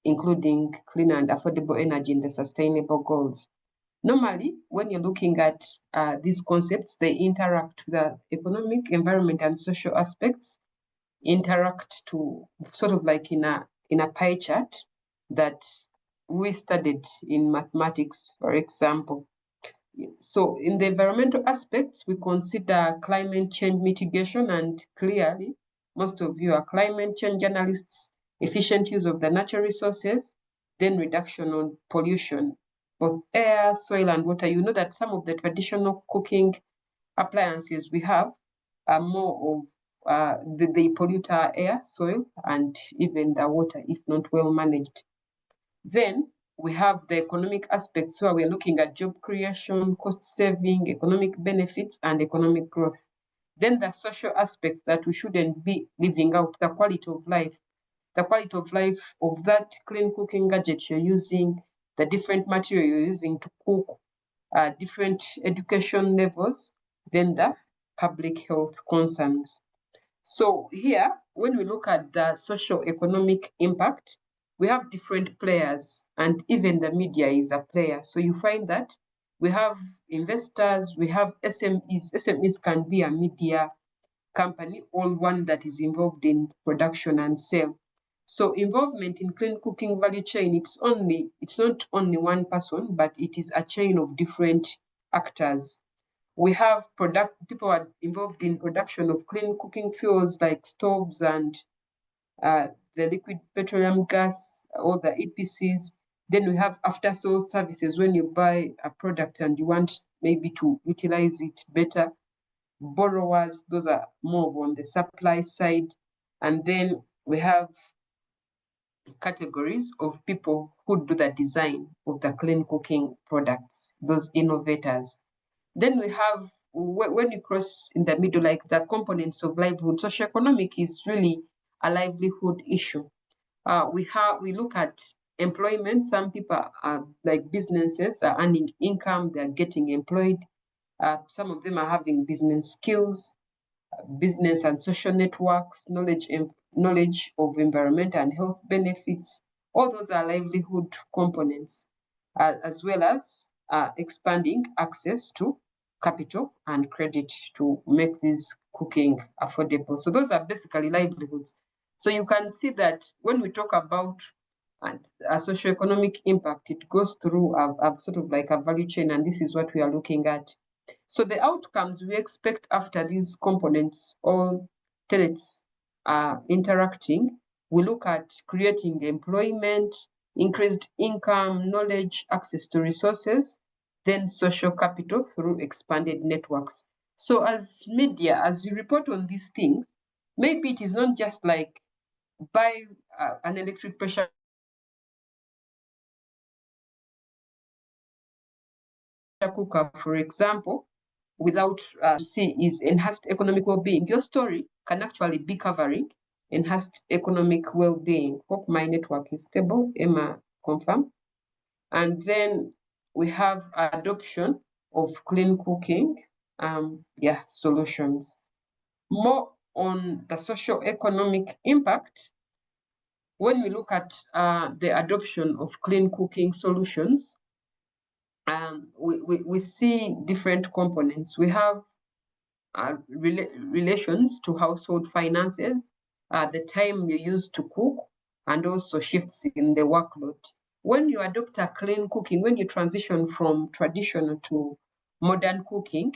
including clean and affordable energy in the sustainable goals? Normally, when you're looking at these concepts, they interact with the economic, environment, and social aspects, interact to sort of like in a pie chart that we studied in mathematics, for example. So in the environmental aspects, we consider climate change mitigation, and clearly, most of you are climate change analysts, efficient use of the natural resources, then reduction on pollution, both air, soil, and water. You know that some of the traditional cooking appliances we have are more of, they pollute our air, soil, and even the water if not well managed. Then we have the economic aspects where we're looking at job creation, cost saving, economic benefits, and economic growth. Then the social aspects that we shouldn't be leaving out, the quality of life of that clean cooking gadget you're using, the different material you're using to cook, different education levels, then the public health concerns. So here, when we look at the socio-economic impact, we have different players, and even the media is a player. So you find that we have investors, we have SMEs. SMEs can be a media company or one that is involved in production and sale. So involvement in clean cooking value chain, it's not only one person, but it is a chain of different actors. We have people are involved in production of clean cooking fuels like stoves and the liquid petroleum gas, all the EPCs. Then we have after sales services when you buy a product and you want maybe to utilize it better. Borrowers, those are more on the supply side. And then we have categories of people who do the design of the clean cooking products, those innovators. Then we have, when you cross in the middle, like the components of livelihood, socioeconomic is really a livelihood issue. We look at employment. Some people are like businesses are earning income, they're getting employed. Some of them are having business skills, business and social networks, knowledge of environment and health benefits. All those are livelihood components, as well as expanding access to capital and credit to make this cooking affordable. So those are basically livelihoods. So you can see that when we talk about a socioeconomic impact, it goes through a sort of like a value chain, and this is what we are looking at. So the outcomes we expect after these components or tenets are interacting, we look at creating employment, increased income, knowledge, access to resources, then social capital through expanded networks. So as media, as you report on these things, maybe it is not just like buy an electric pressure cooker, for example, without see is enhanced economic well-being. Your story can actually be covering enhanced economic well-being. Hope my network is stable. Emma, confirm. And then we have adoption of clean cooking solutions. More on the socio-economic impact, when we look at the adoption of clean cooking solutions, we see different components. We have relations to household finances, the time you use to cook, and also shifts in the workload. When you adopt a clean cooking, when you transition from traditional to modern cooking,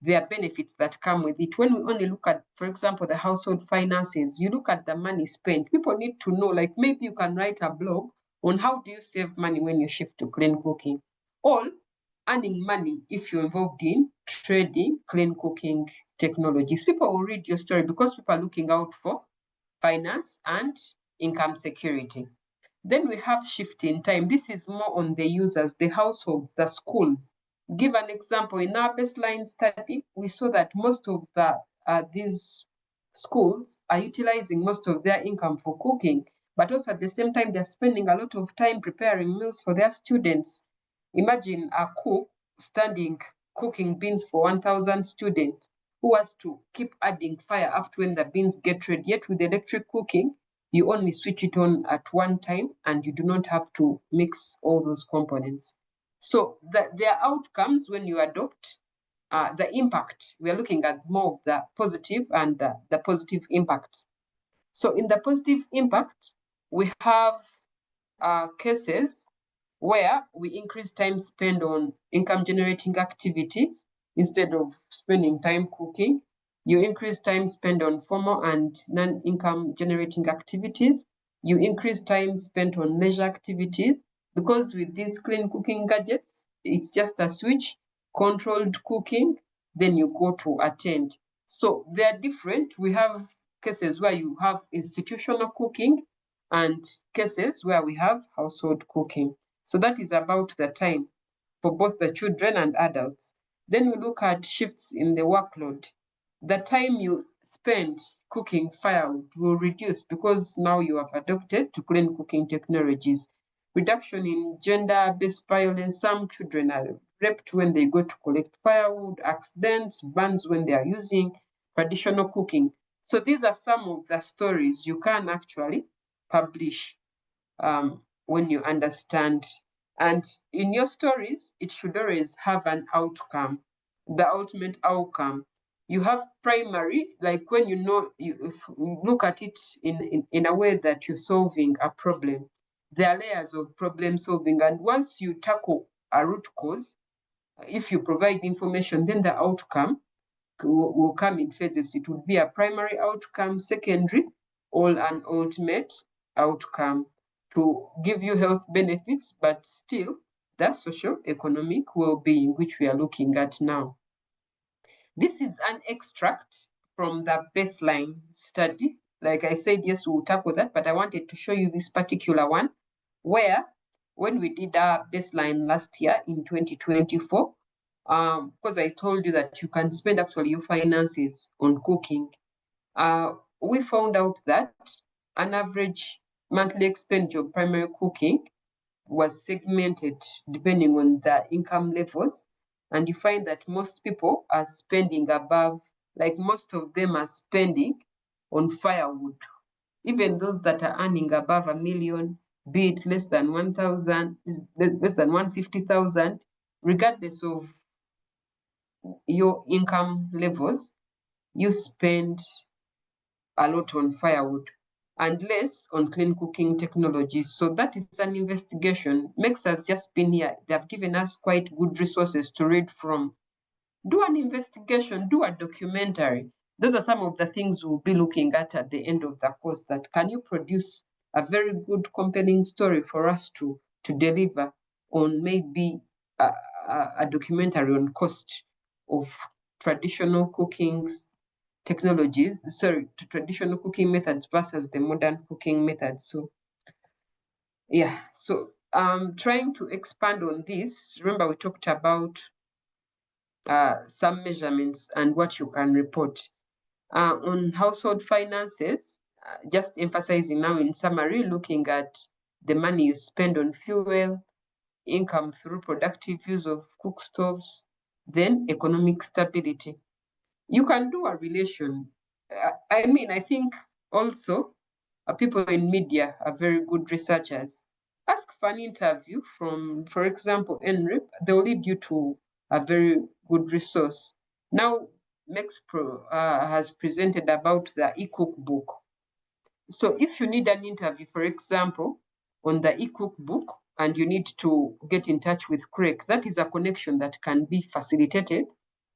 there are benefits that come with it. When we only look at, for example, the household finances, you look at the money spent. People need to know, like maybe you can write a blog on how do you save money when you shift to clean cooking, or earning money if you're involved in trading clean cooking technologies. People will read your story because people are looking out for finance and income security. Then we have shift in time. This is more on the users, the households, the schools. Give an example. In our baseline study, we saw that most of these schools are utilizing most of their income for cooking, but also at the same time, they're spending a lot of time preparing meals for their students. Imagine a cook standing cooking beans for 1,000 students who has to keep adding fire up to when the beans get ready. Yet with electric cooking, you only switch it on at one time and you do not have to mix all those components. So there are outcomes when you adopt the impact. We are looking at more of the positive and the positive impact. So in the positive impact, we have cases where we increase time spent on income generating activities instead of spending time cooking. You increase time spent on formal and non-income generating activities. You increase time spent on leisure activities, because with these clean cooking gadgets, it's just a switch, controlled cooking, then you go to attend. So they are different. We have cases where you have institutional cooking and cases where we have household cooking. So that is about the time for both the children and adults. Then we look at shifts in the workload. The time you spend cooking firewood will reduce because now you have adopted to clean cooking technologies. Reduction in gender-based violence. Some children are raped when they go to collect firewood, accidents, burns when they are using traditional cooking. So these are some of the stories you can actually publish when you understand. And in your stories, it should always have an outcome, the ultimate outcome. You have primary, like when you know, if you look at it in a way that you're solving a problem. There are layers of problem solving. And once you tackle a root cause, if you provide information, then the outcome will come in phases. It would be a primary outcome, secondary, or an ultimate outcome to give you health benefits, but still the socio-economic well-being, which we are looking at now. This is an extract from the baseline study. Like I said, yes, we'll tackle that, but I wanted to show you this particular one, where when we did our baseline last year in 2024, because I told you that you can spend actually your finances on cooking, we found out that an average monthly expenditure of primary cooking was segmented depending on the income levels. And you find that most people are spending above, like most of them are spending on firewood. Even those that are earning above $1 million, be it less than 1,000, less than 150,000, regardless of your income levels, you spend a lot on firewood and less on clean cooking technologies. So that is an investigation. MEX has just been here. They have given us quite good resources to read from. Do an investigation, do a documentary. Those are some of the things we'll be looking at the end of the course, that can you produce a very good, compelling story for us to deliver on maybe a documentary on cost of traditional cooking's technologies, sorry, to traditional cooking methods versus the modern cooking methods. So yeah, so trying to expand on this. Remember, we talked about some measurements and what you can report. On household finances, just emphasizing now in summary, looking at the money you spend on fuel, income through productive use of cook stoves, then economic stability. You can do a relation I think also people in media are very good researchers. Ask for an interview from, for example, NRIP, they'll lead you to a very good resource. Now, Mexpro has presented about the e-cookbook. So if you need an interview, for example, on the e-cookbook, and you need to get in touch with Craig, that is a connection that can be facilitated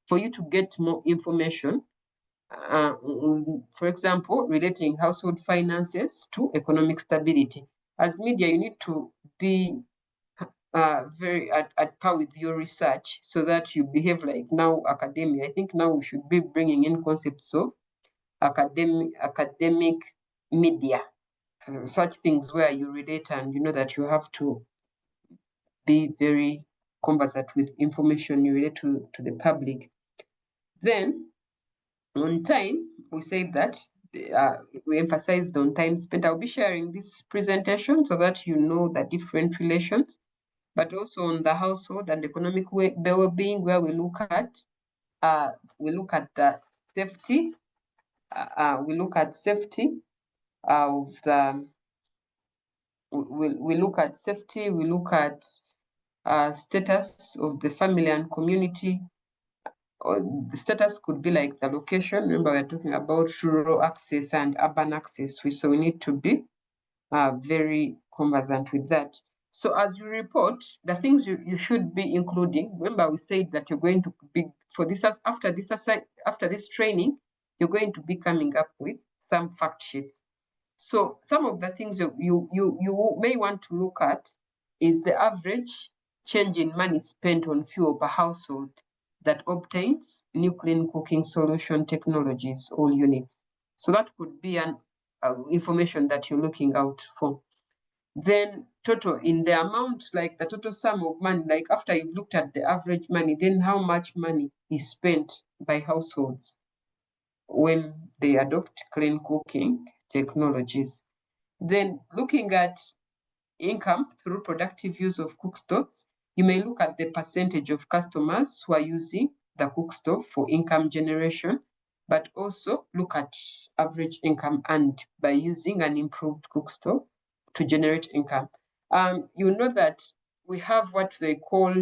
for you to get more information. For example, relating household finances to economic stability. As media, you need to be very at par with your research so that you behave like now academia. I think now we should be bringing in concepts of academic media, such things where you relate and you know that you have to be very conversant with information you relate to the public. Then on time, we say that we emphasized on time spent. I'll be sharing this presentation so that you know the different relations, but also on the household and economic well-being, where we look at the safety. We look at safety of the. We look at safety. We look at status of the family and community. Or the status could be like the location. Remember, we're talking about rural access and urban access, so we need to be very conversant with that. So as you report, the things you should be including, remember we said that you're going to be, for this, after this training, you're going to be coming up with some fact sheets. So some of the things you may want to look at is the average change in money spent on fuel per household that obtains new clean cooking solution technologies or units. So that could be an information that you're looking out for. Then total in the amount, like the total sum of money, like after you've looked at the average money, then how much money is spent by households when they adopt clean cooking technologies. Then looking at income through productive use of cook stoves, you may look at the percentage of customers who are using the cook stove for income generation, but also look at average income earned by using an improved cook stove to generate income. You know that we have what they call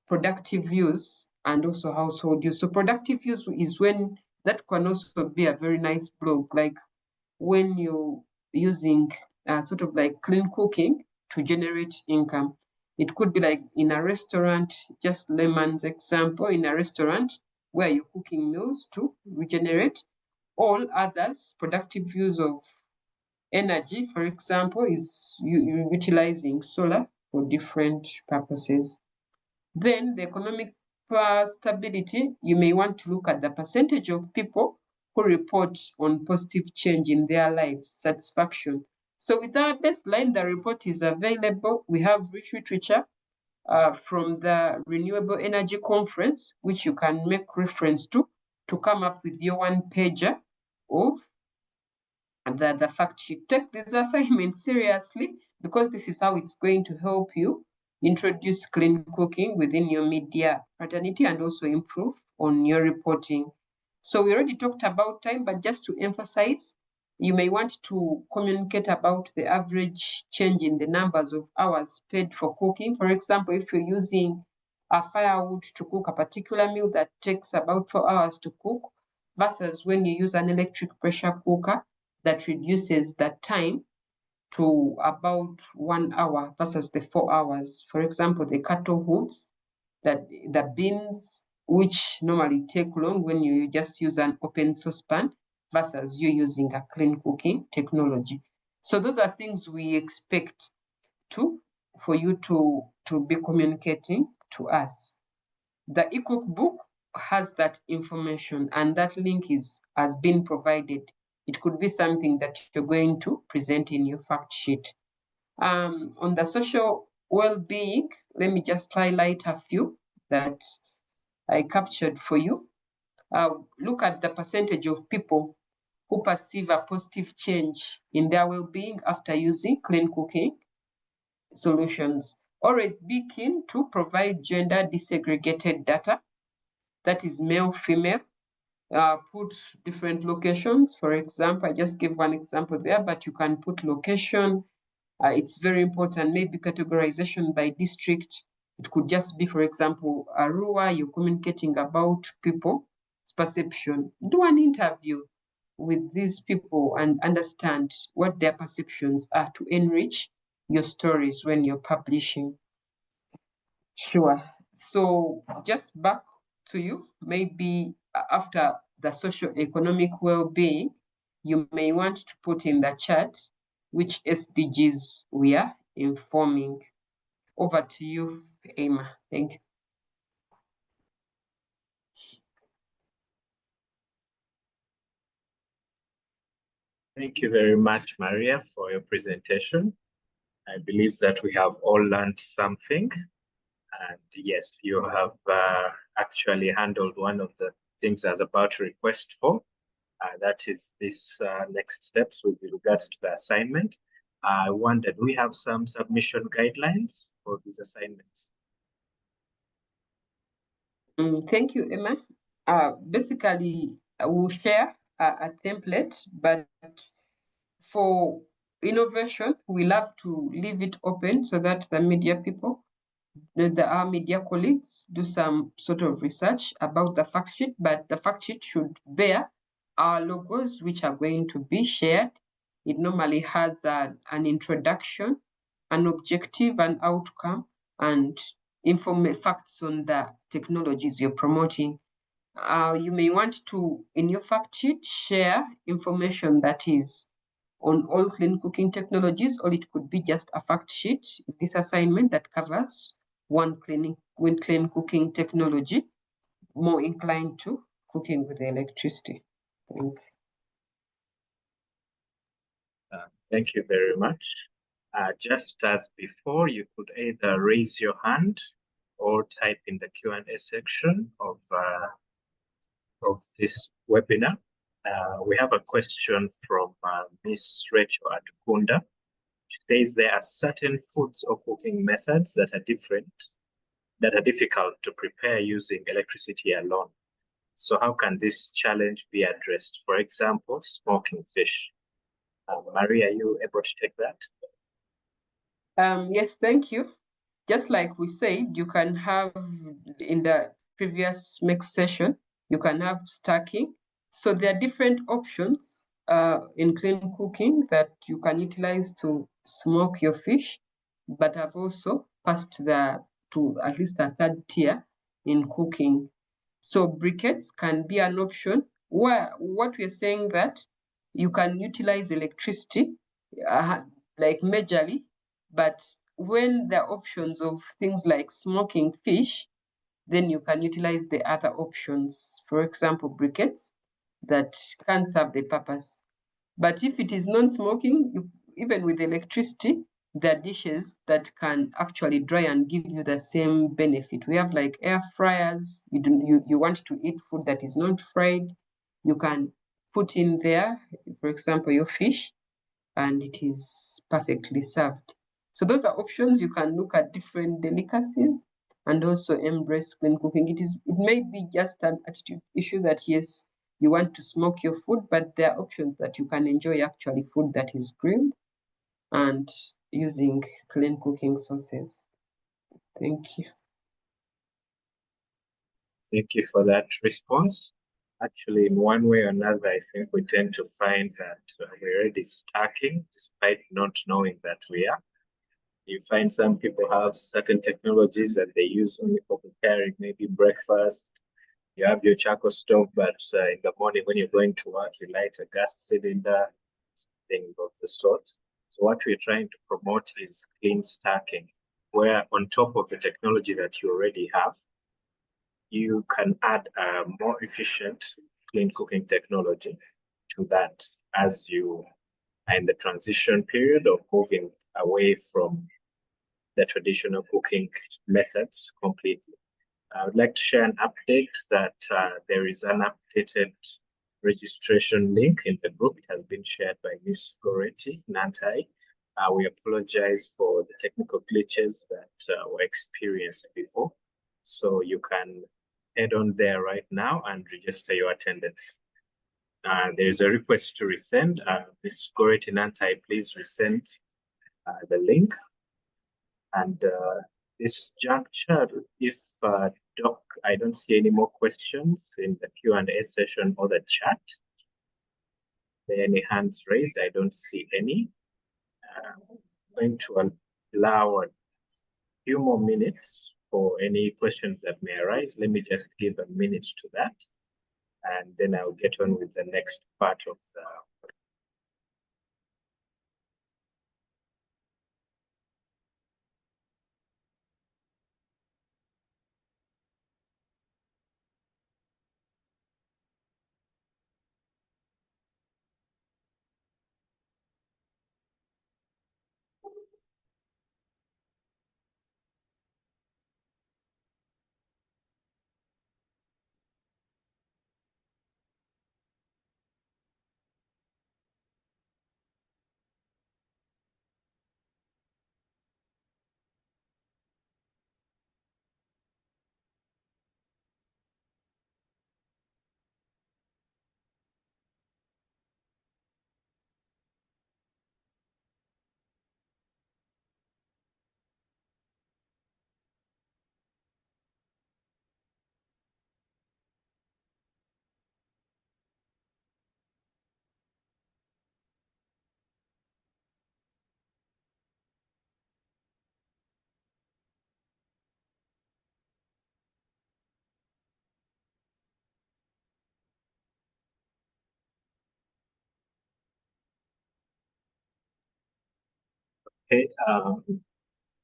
productive use and also household use. So productive use is when that can also be a very nice blog, like when you're using sort of like clean cooking to generate income. It could be like in a restaurant, just Lehman's example, in a restaurant where you're cooking meals to regenerate. All others, productive use of energy, for example, is utilizing solar for different purposes. Then the economic stability, you may want to look at the percentage of people who report on positive change in their lives, satisfaction. So with our baseline, the report is available. We have rich literature from the Renewable Energy Conference, which you can make reference to come up with your one-pager of the fact sheet. Take this assignment seriously, because this is how it's going to help you introduce clean cooking within your media fraternity and also improve on your reporting. So we already talked about time, but just to emphasize, you may want to communicate about the average change in the numbers of hours paid for cooking. For example, if you're using a firewood to cook a particular meal that takes about 4 hours to cook, versus when you use an electric pressure cooker that reduces the time to about 1 hour versus the 4 hours. For example, the cattle hooves, that the beans, which normally take long when you just use an open saucepan versus you using a clean cooking technology. So those are things we expect for you to be communicating to us. The e-cookbook has that information, and that link has been provided. It could be something that you're going to present in your fact sheet. On the social well-being, let me just highlight a few that I captured for you. Look at the percentage of people who perceive a positive change in their well-being after using clean cooking solutions. Always be keen to provide gender disaggregated data, that is male, female, put different locations. For example, I just gave one example there, but you can put location. It's very important, maybe categorization by district. It could just be, for example, Arua, you're communicating about people's perception. Do an interview with these people and understand what their perceptions are to enrich your stories when you're publishing. Sure. So just back to you, maybe after the social economic well-being, you may want to put in the chat which SDGs we are informing. Over to you, Emma. Thank you. Thank you very much, Maria, for your presentation. I believe that we have all learned something. And yes, you have actually handled one of the things I was about to request for. That is this next steps with regards to the assignment. I wondered, do we have some submission guidelines for these assignments? Thank you, Emma. Basically, we'll share a template, but for innovation, we love to leave it open so that the media people, our media colleagues, do some sort of research about the fact sheet, but the fact sheet should bear our logos, which are going to be shared. It normally has an introduction, an objective, an outcome, and facts on the technologies you're promoting. You may want to, in your fact sheet, share information that is on all clean cooking technologies, or it could be just a fact sheet, this assignment that covers one clean cooking technology, more inclined to cooking with electricity. Thank you very much. Just as before, you could either raise your hand or type in the Q&A section of this webinar. We have a question from Ms. Rachel Atukunda. She says there are certain foods or cooking methods that are difficult to prepare using electricity alone. So how can this challenge be addressed? For example, smoking fish. Maria, are you able to take that? Yes, thank you. Just like we said, you can have in the previous mix session, you can have stacking. So there are different options in clean cooking that you can utilize to smoke your fish, but I've also passed to at least a third tier in cooking. So briquettes can be an option where what we're saying that you can utilize electricity like majorly, but when there are options of things like smoking fish, then you can utilize the other options. For example, briquettes that can serve the purpose. But if it is non-smoking, even with electricity, there are dishes that can actually dry and give you the same benefit. We have like air fryers. You want to eat food that is not fried, you can put in there, for example, your fish, and it is perfectly served. So those are options. You can look at different delicacies and also embrace clean cooking. It may be just an attitude issue that yes, you want to smoke your food, but there are options that you can enjoy actually food that is grilled and using clean cooking sources. Thank you. Thank you for that response. Actually, in one way or another, I think we tend to find that we're already stacking despite not knowing that we are. You find some people have certain technologies that they use only for preparing maybe breakfast. You have your charcoal stove, but in the morning when you're going to work, you light a gas cylinder, something of the sort. So what we're trying to promote is clean stacking, where on top of the technology that you already have, you can add a more efficient clean cooking technology to that as you are in the transition period of moving away from the traditional cooking methods completely. I would like to share an update that there is an updated registration link in the group. It has been shared by Ms. Goretti Nantai. We apologize for the technical glitches that were experienced before. So you can head on there right now and register your attendance. There is a request to resend. Ms. Goreti Nantai, please resend the link. And this juncture, if Doc, I don't see any more questions in the Q&A session or the chat. Are there any hands raised? I don't see any. I'm going to allow a few more minutes for any questions that may arise. Let me just give a minute to that, and then I'll get on with the next part of the Okay,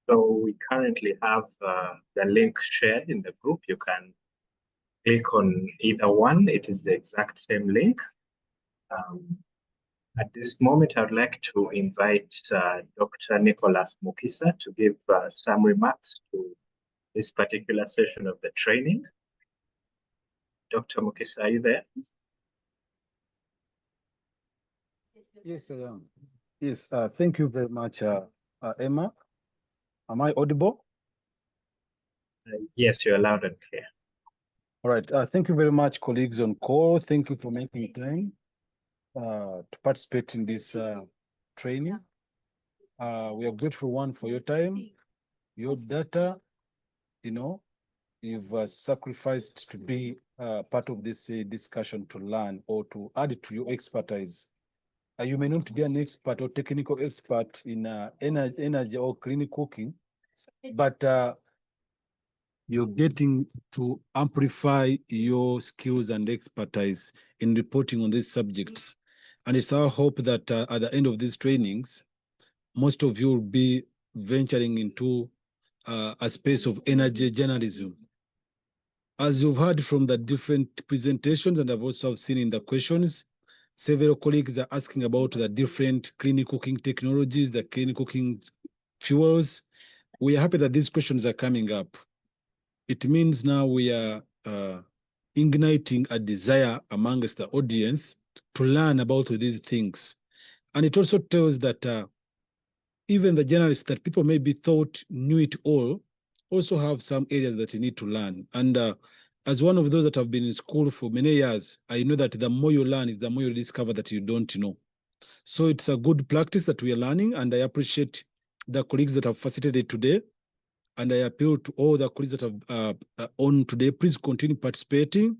so we currently have the link shared in the group. You can click on either one. It is the exact same link. At this moment, I'd like to invite Dr. Nicholas Mukisa to give some remarks to this particular session of the training. Dr. Mukisa, are you there? Yes, I am. Yes, thank you very much, Emma. Am I audible? Yes, you're loud and clear. All right. Thank you very much, colleagues on call. Thank you for making time to participate in this training. We are grateful, one, for your time, your data. You know, you've sacrificed to be part of this discussion to learn or to add it to your expertise. You may not be an expert or technical expert in energy or clean cooking, but you're getting to amplify your skills and expertise in reporting on these subjects. And it's our hope that at the end of these trainings, most of you will be venturing into a space of energy journalism. As you've heard from the different presentations, and I've also seen in the questions, several colleagues are asking about the different clean cooking technologies, the clean cooking fuels. We are happy that these questions are coming up. It means now we are igniting a desire amongst the audience to learn about these things. And it also tells that even the journalists that people maybe thought knew it all also have some areas that you need to learn. And as one of those that have been in school for many years, I know that the more you learn is the more you discover that you don't know. So it's a good practice that we are learning, and I appreciate the colleagues that have facilitated today. And I appeal to all the colleagues that have on today, please continue participating.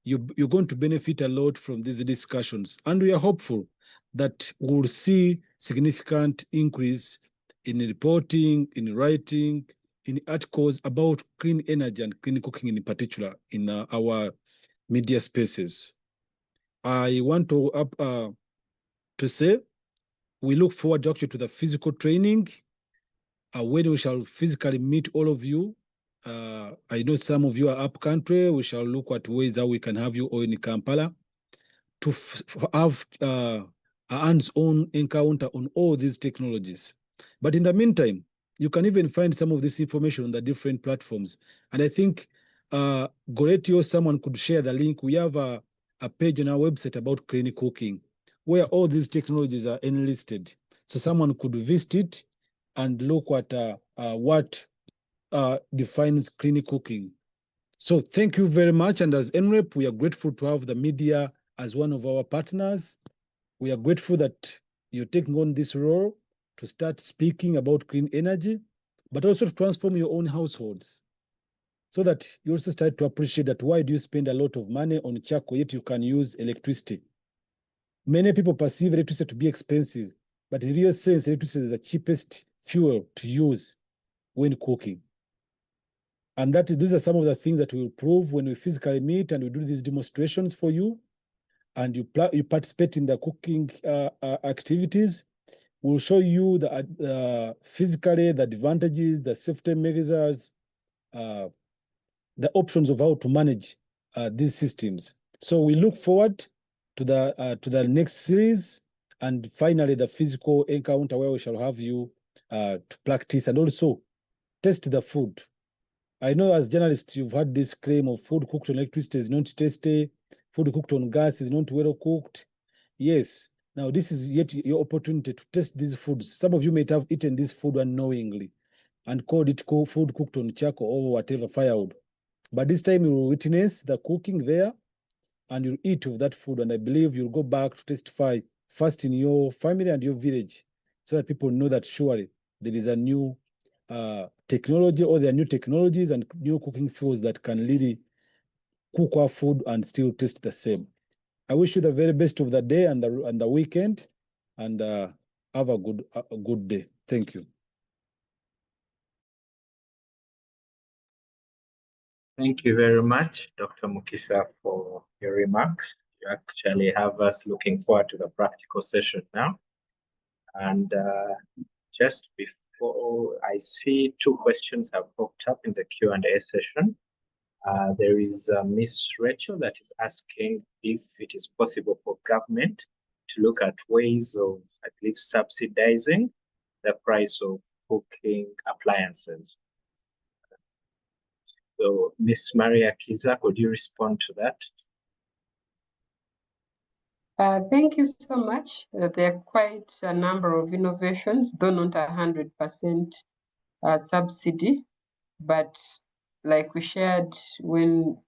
You're going to benefit a lot from these discussions. And we are hopeful that we'll see significant increase in reporting, in writing, in articles about clean energy and clean cooking in particular in our media spaces. I want to say we look forward actually to the physical training when we shall physically meet all of you. I know some of you are up country. We shall look at ways how we can have you all in Kampala to have a hands-on encounter on all these technologies. But in the meantime, you can even find some of this information on the different platforms. And I think Goreti or someone could share the link. We have a page on our website about clean cooking, where all these technologies are enlisted. So someone could visit it and look at what defines clean cooking. So thank you very much. And as NREP, we are grateful to have the media as one of our partners. We are grateful that you're taking on this role to start speaking about clean energy, but also to transform your own households so that you also start to appreciate that why do you spend a lot of money on charcoal yet you can use electricity? Many people perceive electricity to be expensive, but in real sense, electricity is the cheapest fuel to use when cooking. And these are some of the things that we will prove when we physically meet and we do these demonstrations for you, and you participate in the cooking activities. We'll show you physically the advantages, the safety measures, the options of how to manage these systems. So we look forward to the next series, and finally the physical encounter where we shall have you to practice and also test the food. I know as journalists, you've had this claim of food cooked on electricity is not tasty, food cooked on gas is not well cooked. Yes, now this is yet your opportunity to test these foods. Some of you may have eaten this food unknowingly and called it food cooked on charcoal or whatever firewood. But this time you will witness the cooking there and you'll eat of that food. And I believe you'll go back to testify first in your family and your village so that people know that surely there is a new technology, or there are new technologies and new cooking fuels that can really cook our food and still taste the same. I wish you the very best of the day and the weekend, and have a good day. Thank you. Thank you very much, Dr. Mukisa, for your remarks. You actually have us looking forward to the practical session now. And just before, I see two questions have popped up in the Q&A session. There is Miss Rachel that is asking if it is possible for government to look at ways of, I believe, subsidizing the price of cooking appliances. So, Miss Maria Kiza, could you respond to that? Thank you so much. There are quite a number of innovations, though not 100% subsidy, but like we shared when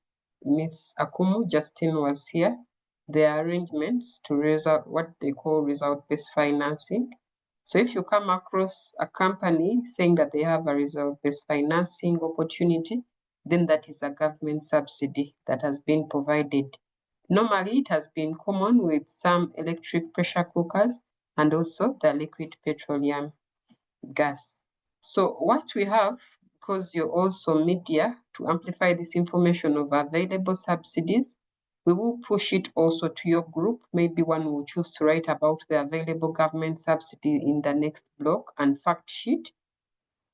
Ms. Akumu Justine was here, there are arrangements to raise what they call result-based financing. So if you come across a company saying that they have a result-based financing opportunity, then that is a government subsidy that has been provided. Normally, it has been common with some electric pressure cookers and also the liquid petroleum gas. So what we have, because you're also media, to amplify this information of available subsidies, we will push it also to your group. Maybe one will choose to write about the available government subsidy in the next blog and fact sheet.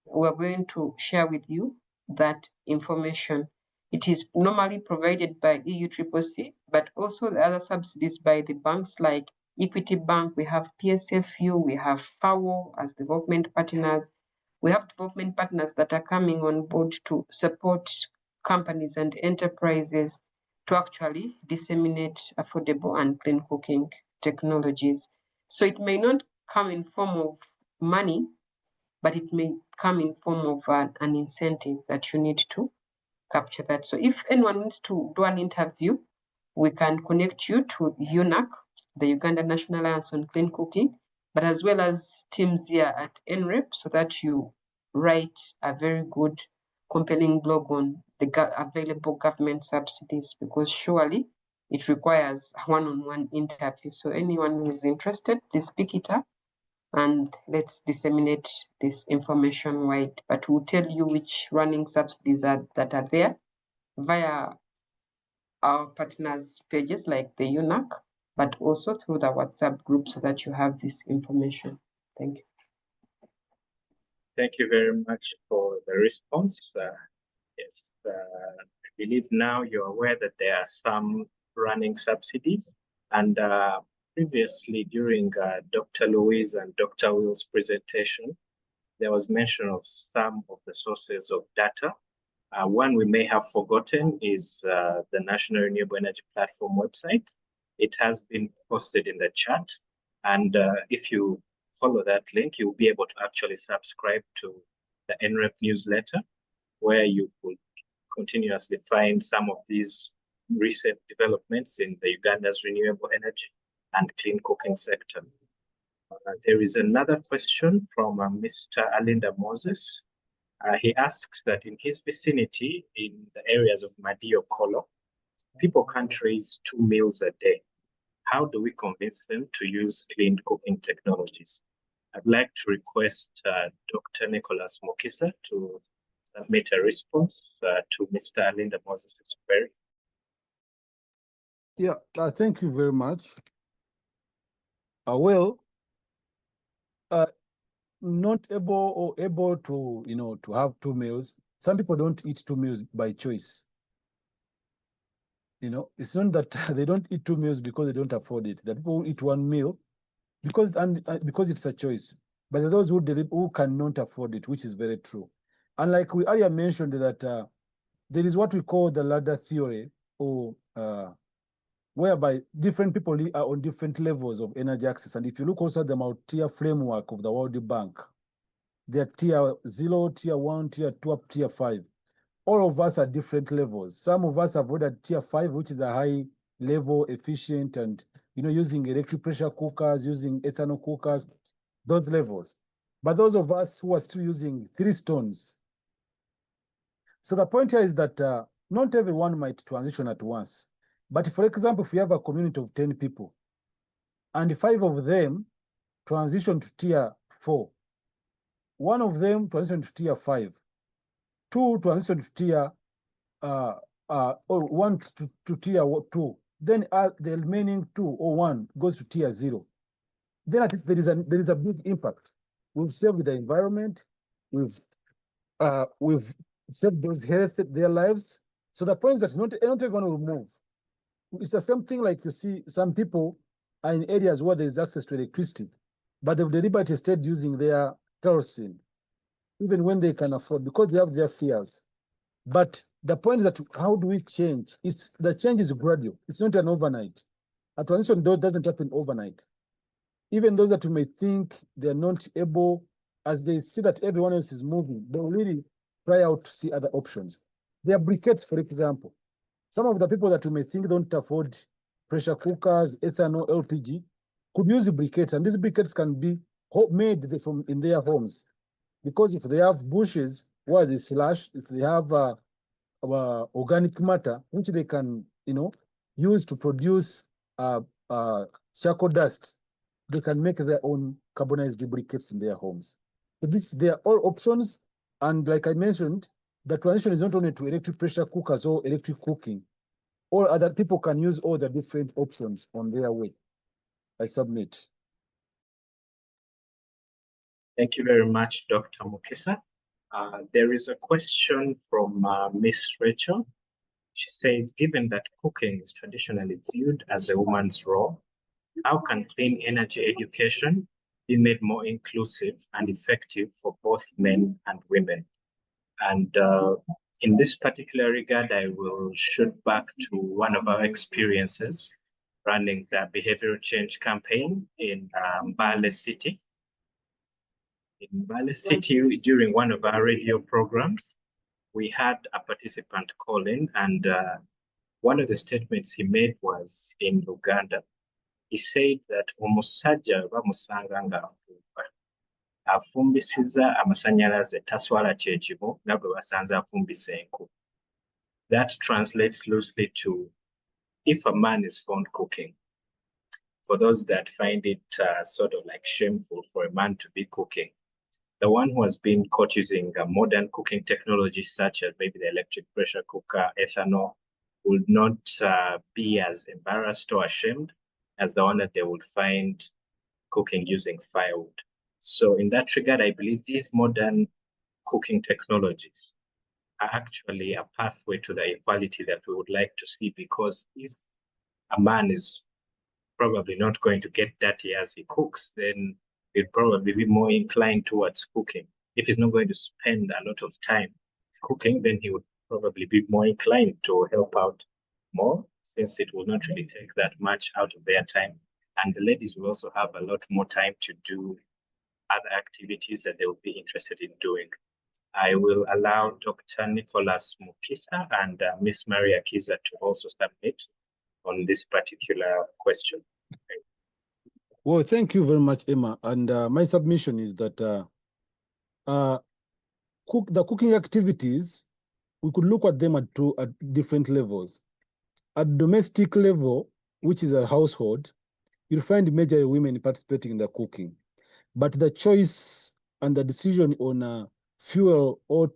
We're going to share with you that information. It is normally provided by EUCCC, but also the other subsidies by the banks like Equity Bank, we have PSFU, we have FAWO as development partners. We have development partners that are coming on board to support companies and enterprises to actually disseminate affordable and clean cooking technologies. So it may not come in form of money, but it may come in form of an incentive that you need to capture that. So if anyone needs to do an interview, we can connect you to UNAC, the Uganda National Alliance on Clean Cooking, but as well as teams here at NREP, so that you write a very good, compelling blog on the available government subsidies, because surely it requires a one-on-one interview. So anyone who is interested, please pick it up and let's disseminate this information wide. But we'll tell you which running subsidies that are there via our partners pages like the UNAC, but also through the WhatsApp group so that you have this information. Thank you. Thank you very much for the response. Yes, I believe now you're aware that there are some running subsidies, and previously during Dr. Louise and Dr. Will's presentation, there was mention of some of the sources of data. One we may have forgotten is the National Renewable Energy Platform website. It has been posted in the chat, and if you follow that link, you'll be able to actually subscribe to the NREP newsletter, where you will continuously find some of these recent developments in the Uganda's renewable energy and clean cooking sector. There is another question from Mr. Alinda Moses. He asks that in his vicinity, in the areas of Madio Kolo, people can't raise 2 meals a day. How do we convince them to use clean cooking technologies? I'd like to request Dr. Nicholas Mukisa to submit a response to Mr. Alinda Moses' query. Yeah, thank you very much. Well, not able to have 2 meals. Some people don't eat 2 meals by choice. It's not that they don't eat 2 meals because they don't afford it. That people eat 1 meal because it's a choice. But there are those who cannot afford it, which is very true. And like we earlier mentioned that there is what we call the ladder theory, or whereby different people are on different levels of energy access. And if you look also at the multi-tier framework of the World Bank, there are tier 0, tier 1, tier 2, up tier 5. All of us are different levels. Some of us have ordered tier 5, which is a high level, efficient, and using electric pressure cookers, using ethanol cookers, those levels. But those of us who are still using 3 stones. So the point here is that not everyone might transition at once. But for example, if we have a community of 10 people, and 5 of them transition to tier 4, 1 of them transition to tier 5, 2 transition to tier 1 to tier 2, then the remaining 2 or 1 goes to tier 0. Then at least there is a big impact. We've saved the environment, we've saved those their lives. So the point is that not everyone will move. It's the same thing like you see some people are in areas where there is access to electricity, but they've deliberately stayed using their kerosene, even when they can afford, because they have their fears. But the point is that how do we change? The change is gradual. It's not an overnight. A transition doesn't happen overnight. Even those that you may think they're not able, as they see that everyone else is moving, they'll really try out to see other options. There are briquettes, for example. Some of the people that you may think don't afford pressure cookers, ethanol, LPG, could use briquettes, and these briquettes can be made in their homes. Because if they have bushes where they slash, if they have organic matter, which they can, use to produce charcoal dust, they can make their own carbonized briquettes in their homes. So they are all options. And like I mentioned, the transition is not only to electric pressure cookers or electric cooking. All other people can use all the different options on their way. I submit. Thank you very much, Dr. Mukisa. There is a question from Miss Rachel. She says, given that cooking is traditionally viewed as a woman's role, how can clean energy education be made more inclusive and effective for both men and women? And in this particular regard, I will shoot back to one of our experiences running the behavioral change campaign in Mbale City. In Mbale City, during one of our radio programs, we had a participant call in, and one of the statements he made was in Uganda. He said that omusajja bamusanga ng'afumba. Afumbisiza amasanyalaze taswala kyekimu nga bwe basanze afumbisa enku. That translates loosely to if a man is found cooking. For those that find it sort of like shameful for a man to be cooking, the one who has been caught using modern cooking technologies such as maybe the electric pressure cooker, ethanol, would not be as embarrassed or ashamed as the one that they would find cooking using firewood. So in that regard, I believe these modern cooking technologies are actually a pathway to the equality that we would like to see, because if a man is probably not going to get dirty as he cooks, then he'd probably be more inclined towards cooking. If he's not going to spend a lot of time cooking, then he would probably be more inclined to help out more, since it will not really take that much out of their time. And the ladies will also have a lot more time to do other activities that they would be interested in doing. I will allow Dr. Nicholas Mukisa and Miss Maria Kiza to also submit on this particular question. Well, thank you very much, Emma. And my submission is that the cooking activities, we could look at them at different levels. At domestic level, which is a household, you'll find major women participating in the cooking. But the choice and the decision on fuel or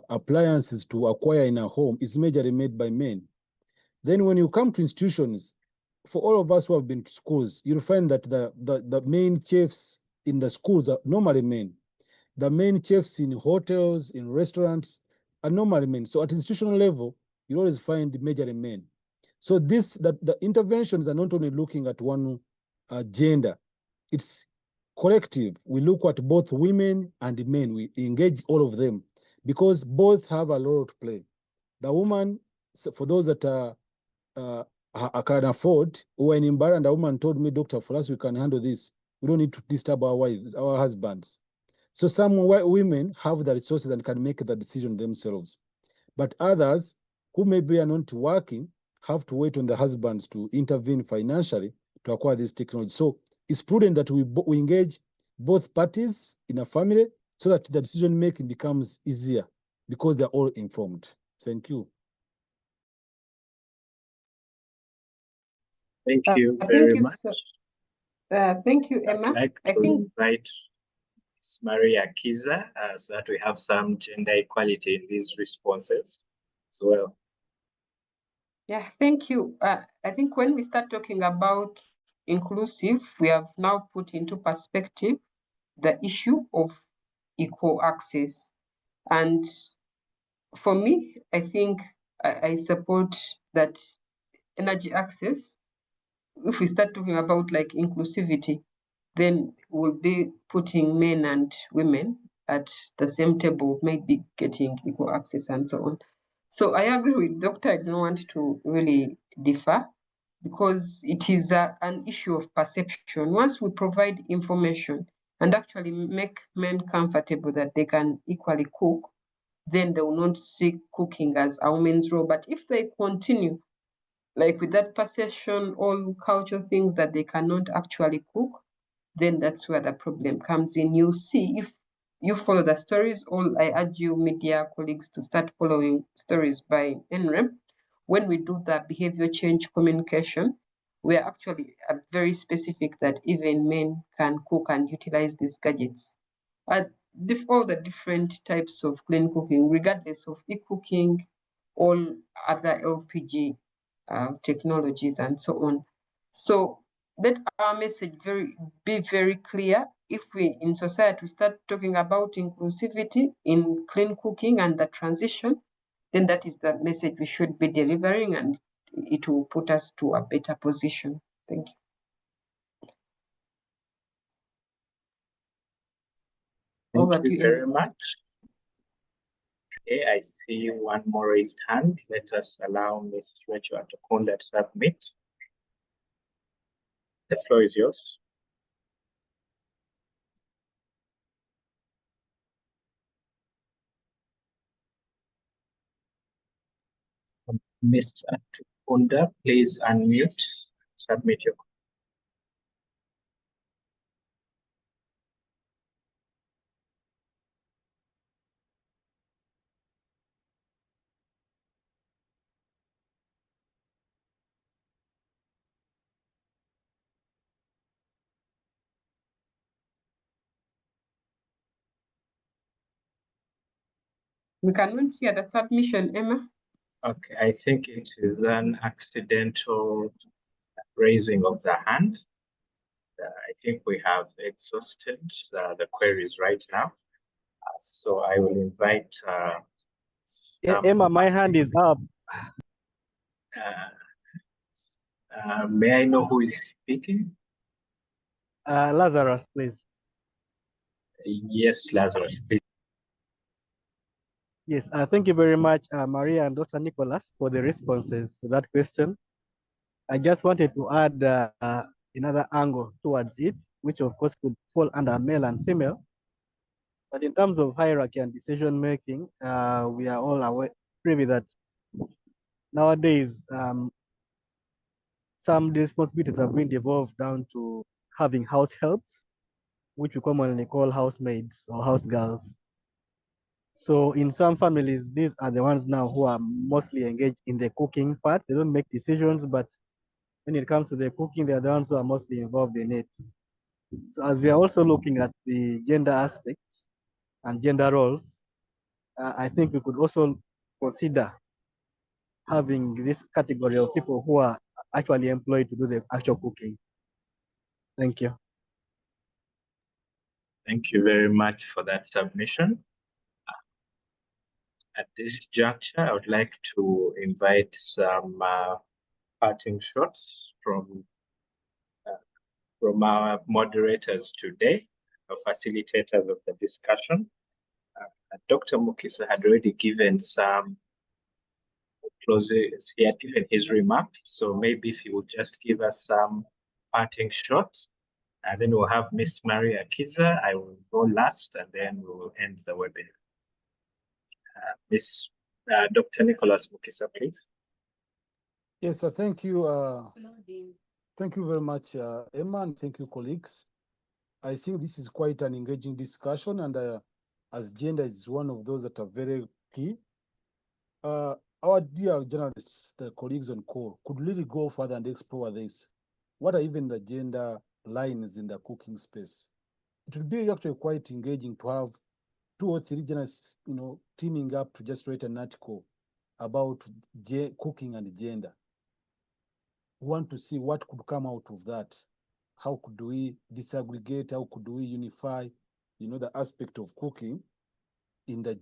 appliances to acquire in a home is majorly made by men. Then when you come to institutions, for all of us who have been to schools, you'll find that the main chefs in the schools are normally men. The main chefs in hotels, in restaurants are normally men. So at institutional level, you always find majorly men. So the interventions are not only looking at one gender, it's collective. We look at both women and men. We engage all of them because both have a role to play. The woman, for those that I can afford, when in Bar and a woman told me, doctor, for us, we can handle this. We don't need to disturb our wives, our husbands. So some women have the resources and can make the decision themselves. But others who maybe are not working have to wait on the husbands to intervene financially to acquire this technology. So it's prudent that we engage both parties in a family so that the decision making becomes easier because they're all informed. Thank you. Thank you very much. Thank you, Emma. I'd like to invite Ms. Maria Kiza so that we have some gender equality in these responses as well. Yeah, thank you. I think when we start talking about inclusive, we have now put into perspective the issue of equal access. And for me, I think I support that energy access. If we start talking about like inclusivity, then we'll be putting men and women at the same table, maybe getting equal access and so on. So I agree with Dr. I don't want to really differ because it is an issue of perception. Once we provide information and actually make men comfortable that they can equally cook, then they will not see cooking as a woman's role. But if they continue like with that perception, all cultural things that they cannot actually cook, then that's where the problem comes in. You'll see if you follow the stories, I urge you media colleagues to start following stories by NREM. When we do the behavior change communication, we are actually very specific that even men can cook and utilize these gadgets. All the different types of clean cooking, regardless of e-cooking, all other LPG technologies and so on. So let our message be very clear. If we in society start talking about inclusivity in clean cooking and the transition, then that is the message we should be delivering and it will put us to a better position. Thank you. Thank you very much. Okay, I see one more raised hand. Let us allow Ms. Rachel Atokonda to submit. The floor is yours. Ms. Atokonda, please unmute, submit your question. We cannot hear the submission, Emma. Okay, I think it is an accidental raising of the hand. I think we have exhausted the queries right now. So I will invite... Emma, my hand is up. May I know who is speaking? Lazarus, please. Yes, Lazarus, please. Yes, thank you very much, Maria and Dr. Nicholas, for the responses to that question. I just wanted to add another angle towards it, which of course could fall under male and female. But in terms of hierarchy and decision making, we are all privy that nowadays some responsibilities have been devolved down to having house helps, which we commonly call housemaids or house girls. So in some families, these are the ones now who are mostly engaged in the cooking part. They don't make decisions, but when it comes to the cooking, they are the ones who are mostly involved in it. So as we are also looking at the gender aspects and gender roles, I think we could also consider having this category of people who are actually employed to do the actual cooking. Thank you. Thank you very much for that submission. At this juncture, I would like to invite some parting shots from our moderators today, our facilitators of the discussion. Dr. Mukisa had already given some closes. He had given his remarks, so maybe if he would just give us some parting shots, and then we'll have Miss Maria Kiza. I will go last, and then we will end the webinar. Dr. Nicholas Mukisa, please. Yes, thank you. Thank you very much, Emma, and thank you, colleagues. I think this is quite an engaging discussion, and as gender is one of those that are very key. Our dear journalists, the colleagues on call, could really go further and explore this. What are even the gender lines in the cooking space? It would be actually quite engaging to have 2 or 3 journalists, teaming up to just write an article about cooking and gender. We want to see what could come out of that. How could we disaggregate? How could we unify, the aspect of cooking in the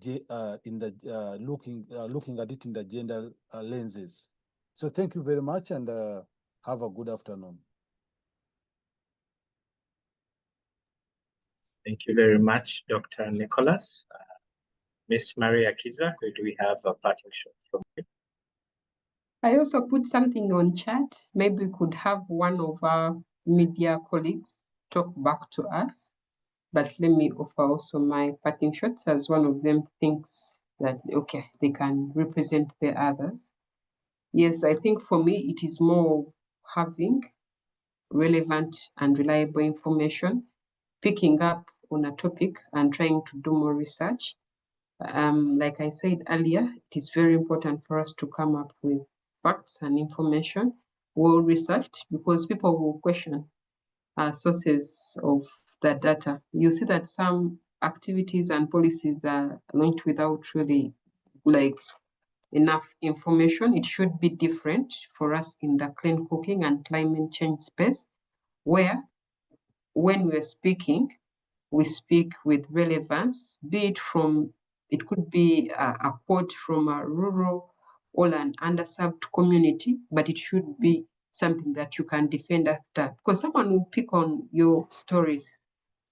looking at it in the gender lenses. So thank you very much, and have a good afternoon. Thank you very much, Dr. Nicholas. Ms. Maria Kiza, could we have a parting shot from you? I also put something on chat. Maybe we could have one of our media colleagues talk back to us. But let me offer also my parting shots, as one of them thinks that, okay, they can represent the others. Yes, I think for me, it is more having relevant and reliable information, picking up on a topic and trying to do more research. Like I said earlier, it is very important for us to come up with facts and information, well researched, because people will question sources of the data. You see that some activities and policies are launched without really enough information. It should be different for us in the clean cooking and climate change space, where when we're speaking, we speak with relevance, be it could be a quote from a rural or an underserved community, but it should be something that you can defend after, because someone will pick on your stories.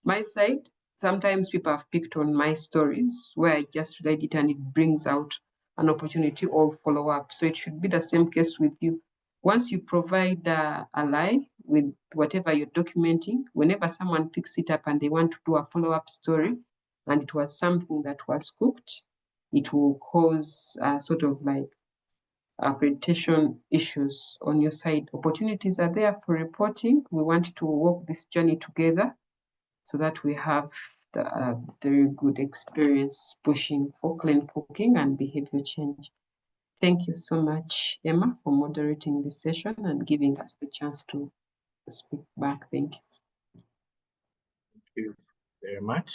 My side, sometimes people have picked on my stories where I just read it and it brings out an opportunity or follow up. So it should be the same case with you. Once you provide a lie with whatever you're documenting, whenever someone picks it up and they want to do a follow-up story, and it was something that was cooked, it will cause sort of accreditation issues on your side. Opportunities are there for reporting. We want to walk this journey together so that we have the very good experience pushing for clean cooking and behavior change. Thank you so much, Emma, for moderating this session and giving us the chance to speak back. Thank you. Thank you very much.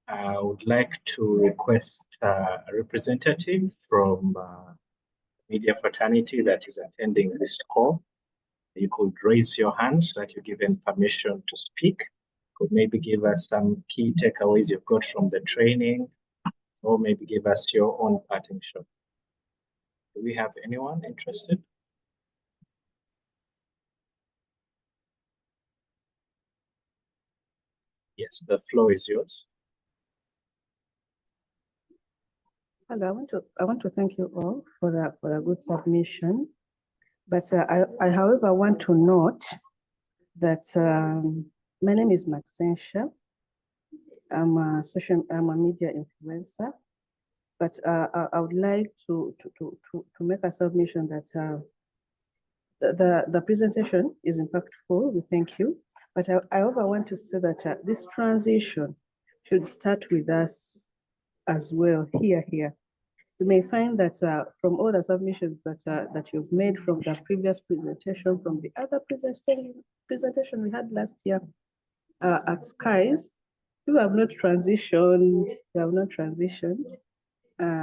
I would like to request a representative from media fraternity that is attending this call. You could raise your hand so that you're given permission to speak. Could maybe give us some key takeaways you've got from the training, or maybe give us your own parting shot. Do we have anyone interested? Yes, the floor is yours. Hello, I want to thank you all for a good submission. But I, however, want to note that my name is Maxentia. I'm a media influencer, but I would like to make a submission that the presentation is impactful. We thank you, but I however want to say that this transition should start with us as well here. You may find that from all the submissions that you've made from the previous presentation, from the other presentation we had last year at Skies, you have not transitioned.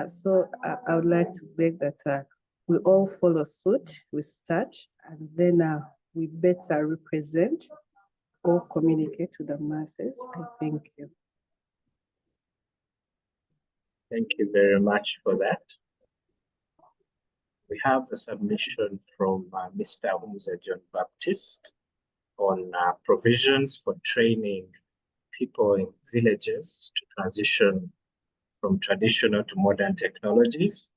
So I would like to beg that we all follow suit, we start, and then we better represent or communicate to the masses. I thank you. Thank you very much for that. We have a submission from Mr. Humza John Baptist on provisions for training people in villages to transition from traditional to modern technologies.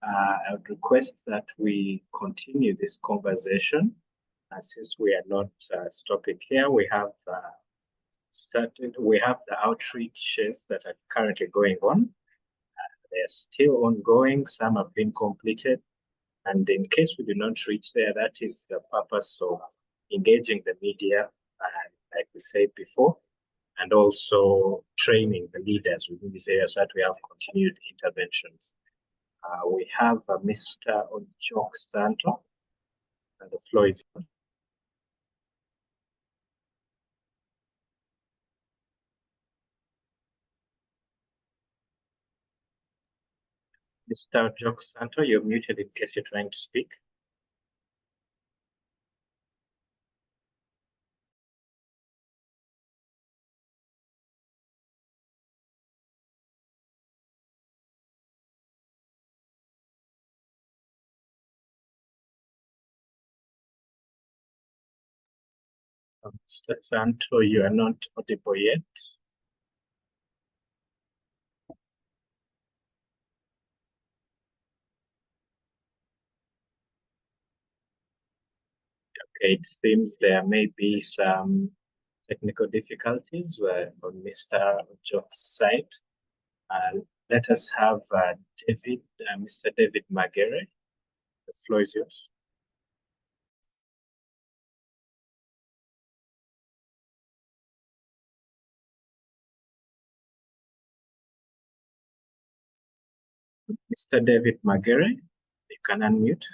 I would request that we continue this conversation. Since we are not stopping here, we have the outreaches that are currently going on. They're still ongoing. Some have been completed. And in case we do not reach there, that is the purpose of engaging the media, like we said before, and also training the leaders within these areas so that we have continued interventions. We have Mr. Ojok Santo, and the floor is yours. Mr. Ojok Santo, you're muted in case you're trying to speak. Mr. Santo, you are not audible yet. Okay, it seems there may be some technical difficulties on Mr. Ojok's side. Let us have Mr. David Magere. The floor is yours. Mr. David Magere, you can unmute.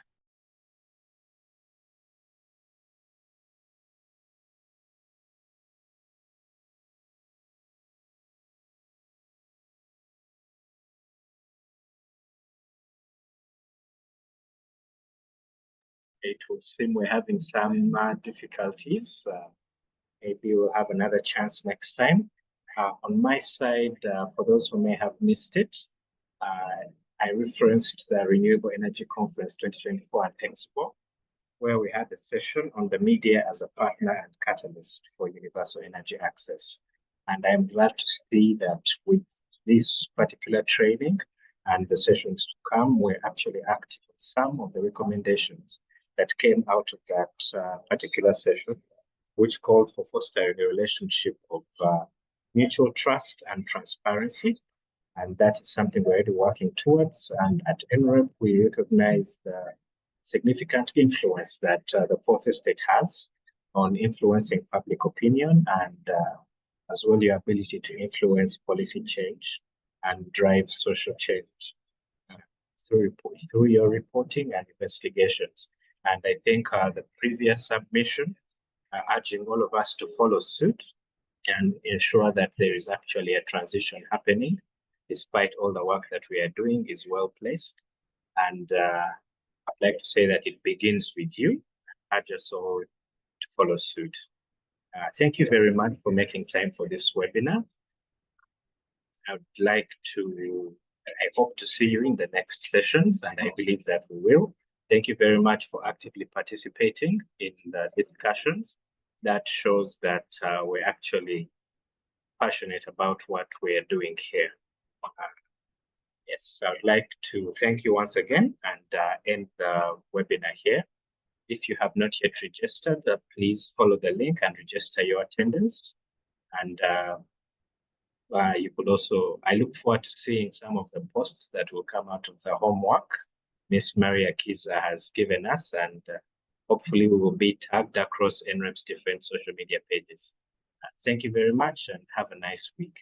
It would seem we're having some difficulties. Maybe we'll have another chance next time. On my side, for those who may have missed it, I referenced the Renewable Energy Conference 2024 at Expo, where we had a session on the media as a partner and catalyst for universal energy access. And I'm glad to see that with this particular training and the sessions to come, we're actually acting on some of the recommendations that came out of that particular session, which called for fostering a relationship of mutual trust and transparency. And that is something we're already working towards. And at NREP, we recognize the significant influence that the fourth estate has on influencing public opinion and as well your ability to influence policy change and drive social change through your reporting and investigations. And I think the previous submission urging all of us to follow suit and ensure that there is actually a transition happening, despite all the work that we are doing, is well placed. And I'd like to say that it begins with you. I urge us all to follow suit. Thank you very much for making time for this webinar. I would like to, I hope to see you in the next sessions, and I believe that we will. Thank you very much for actively participating in the discussions. That shows that we're actually passionate about what we are doing here. Yes, I would like to thank you once again and end the webinar here. If you have not yet registered, please follow the link and register your attendance. And You could also, I look forward to seeing some of the posts that will come out of the homework Miss Maria Kiza has given us, and hopefully we will be tagged across NREP's different social media pages. Thank you very much and have a nice week.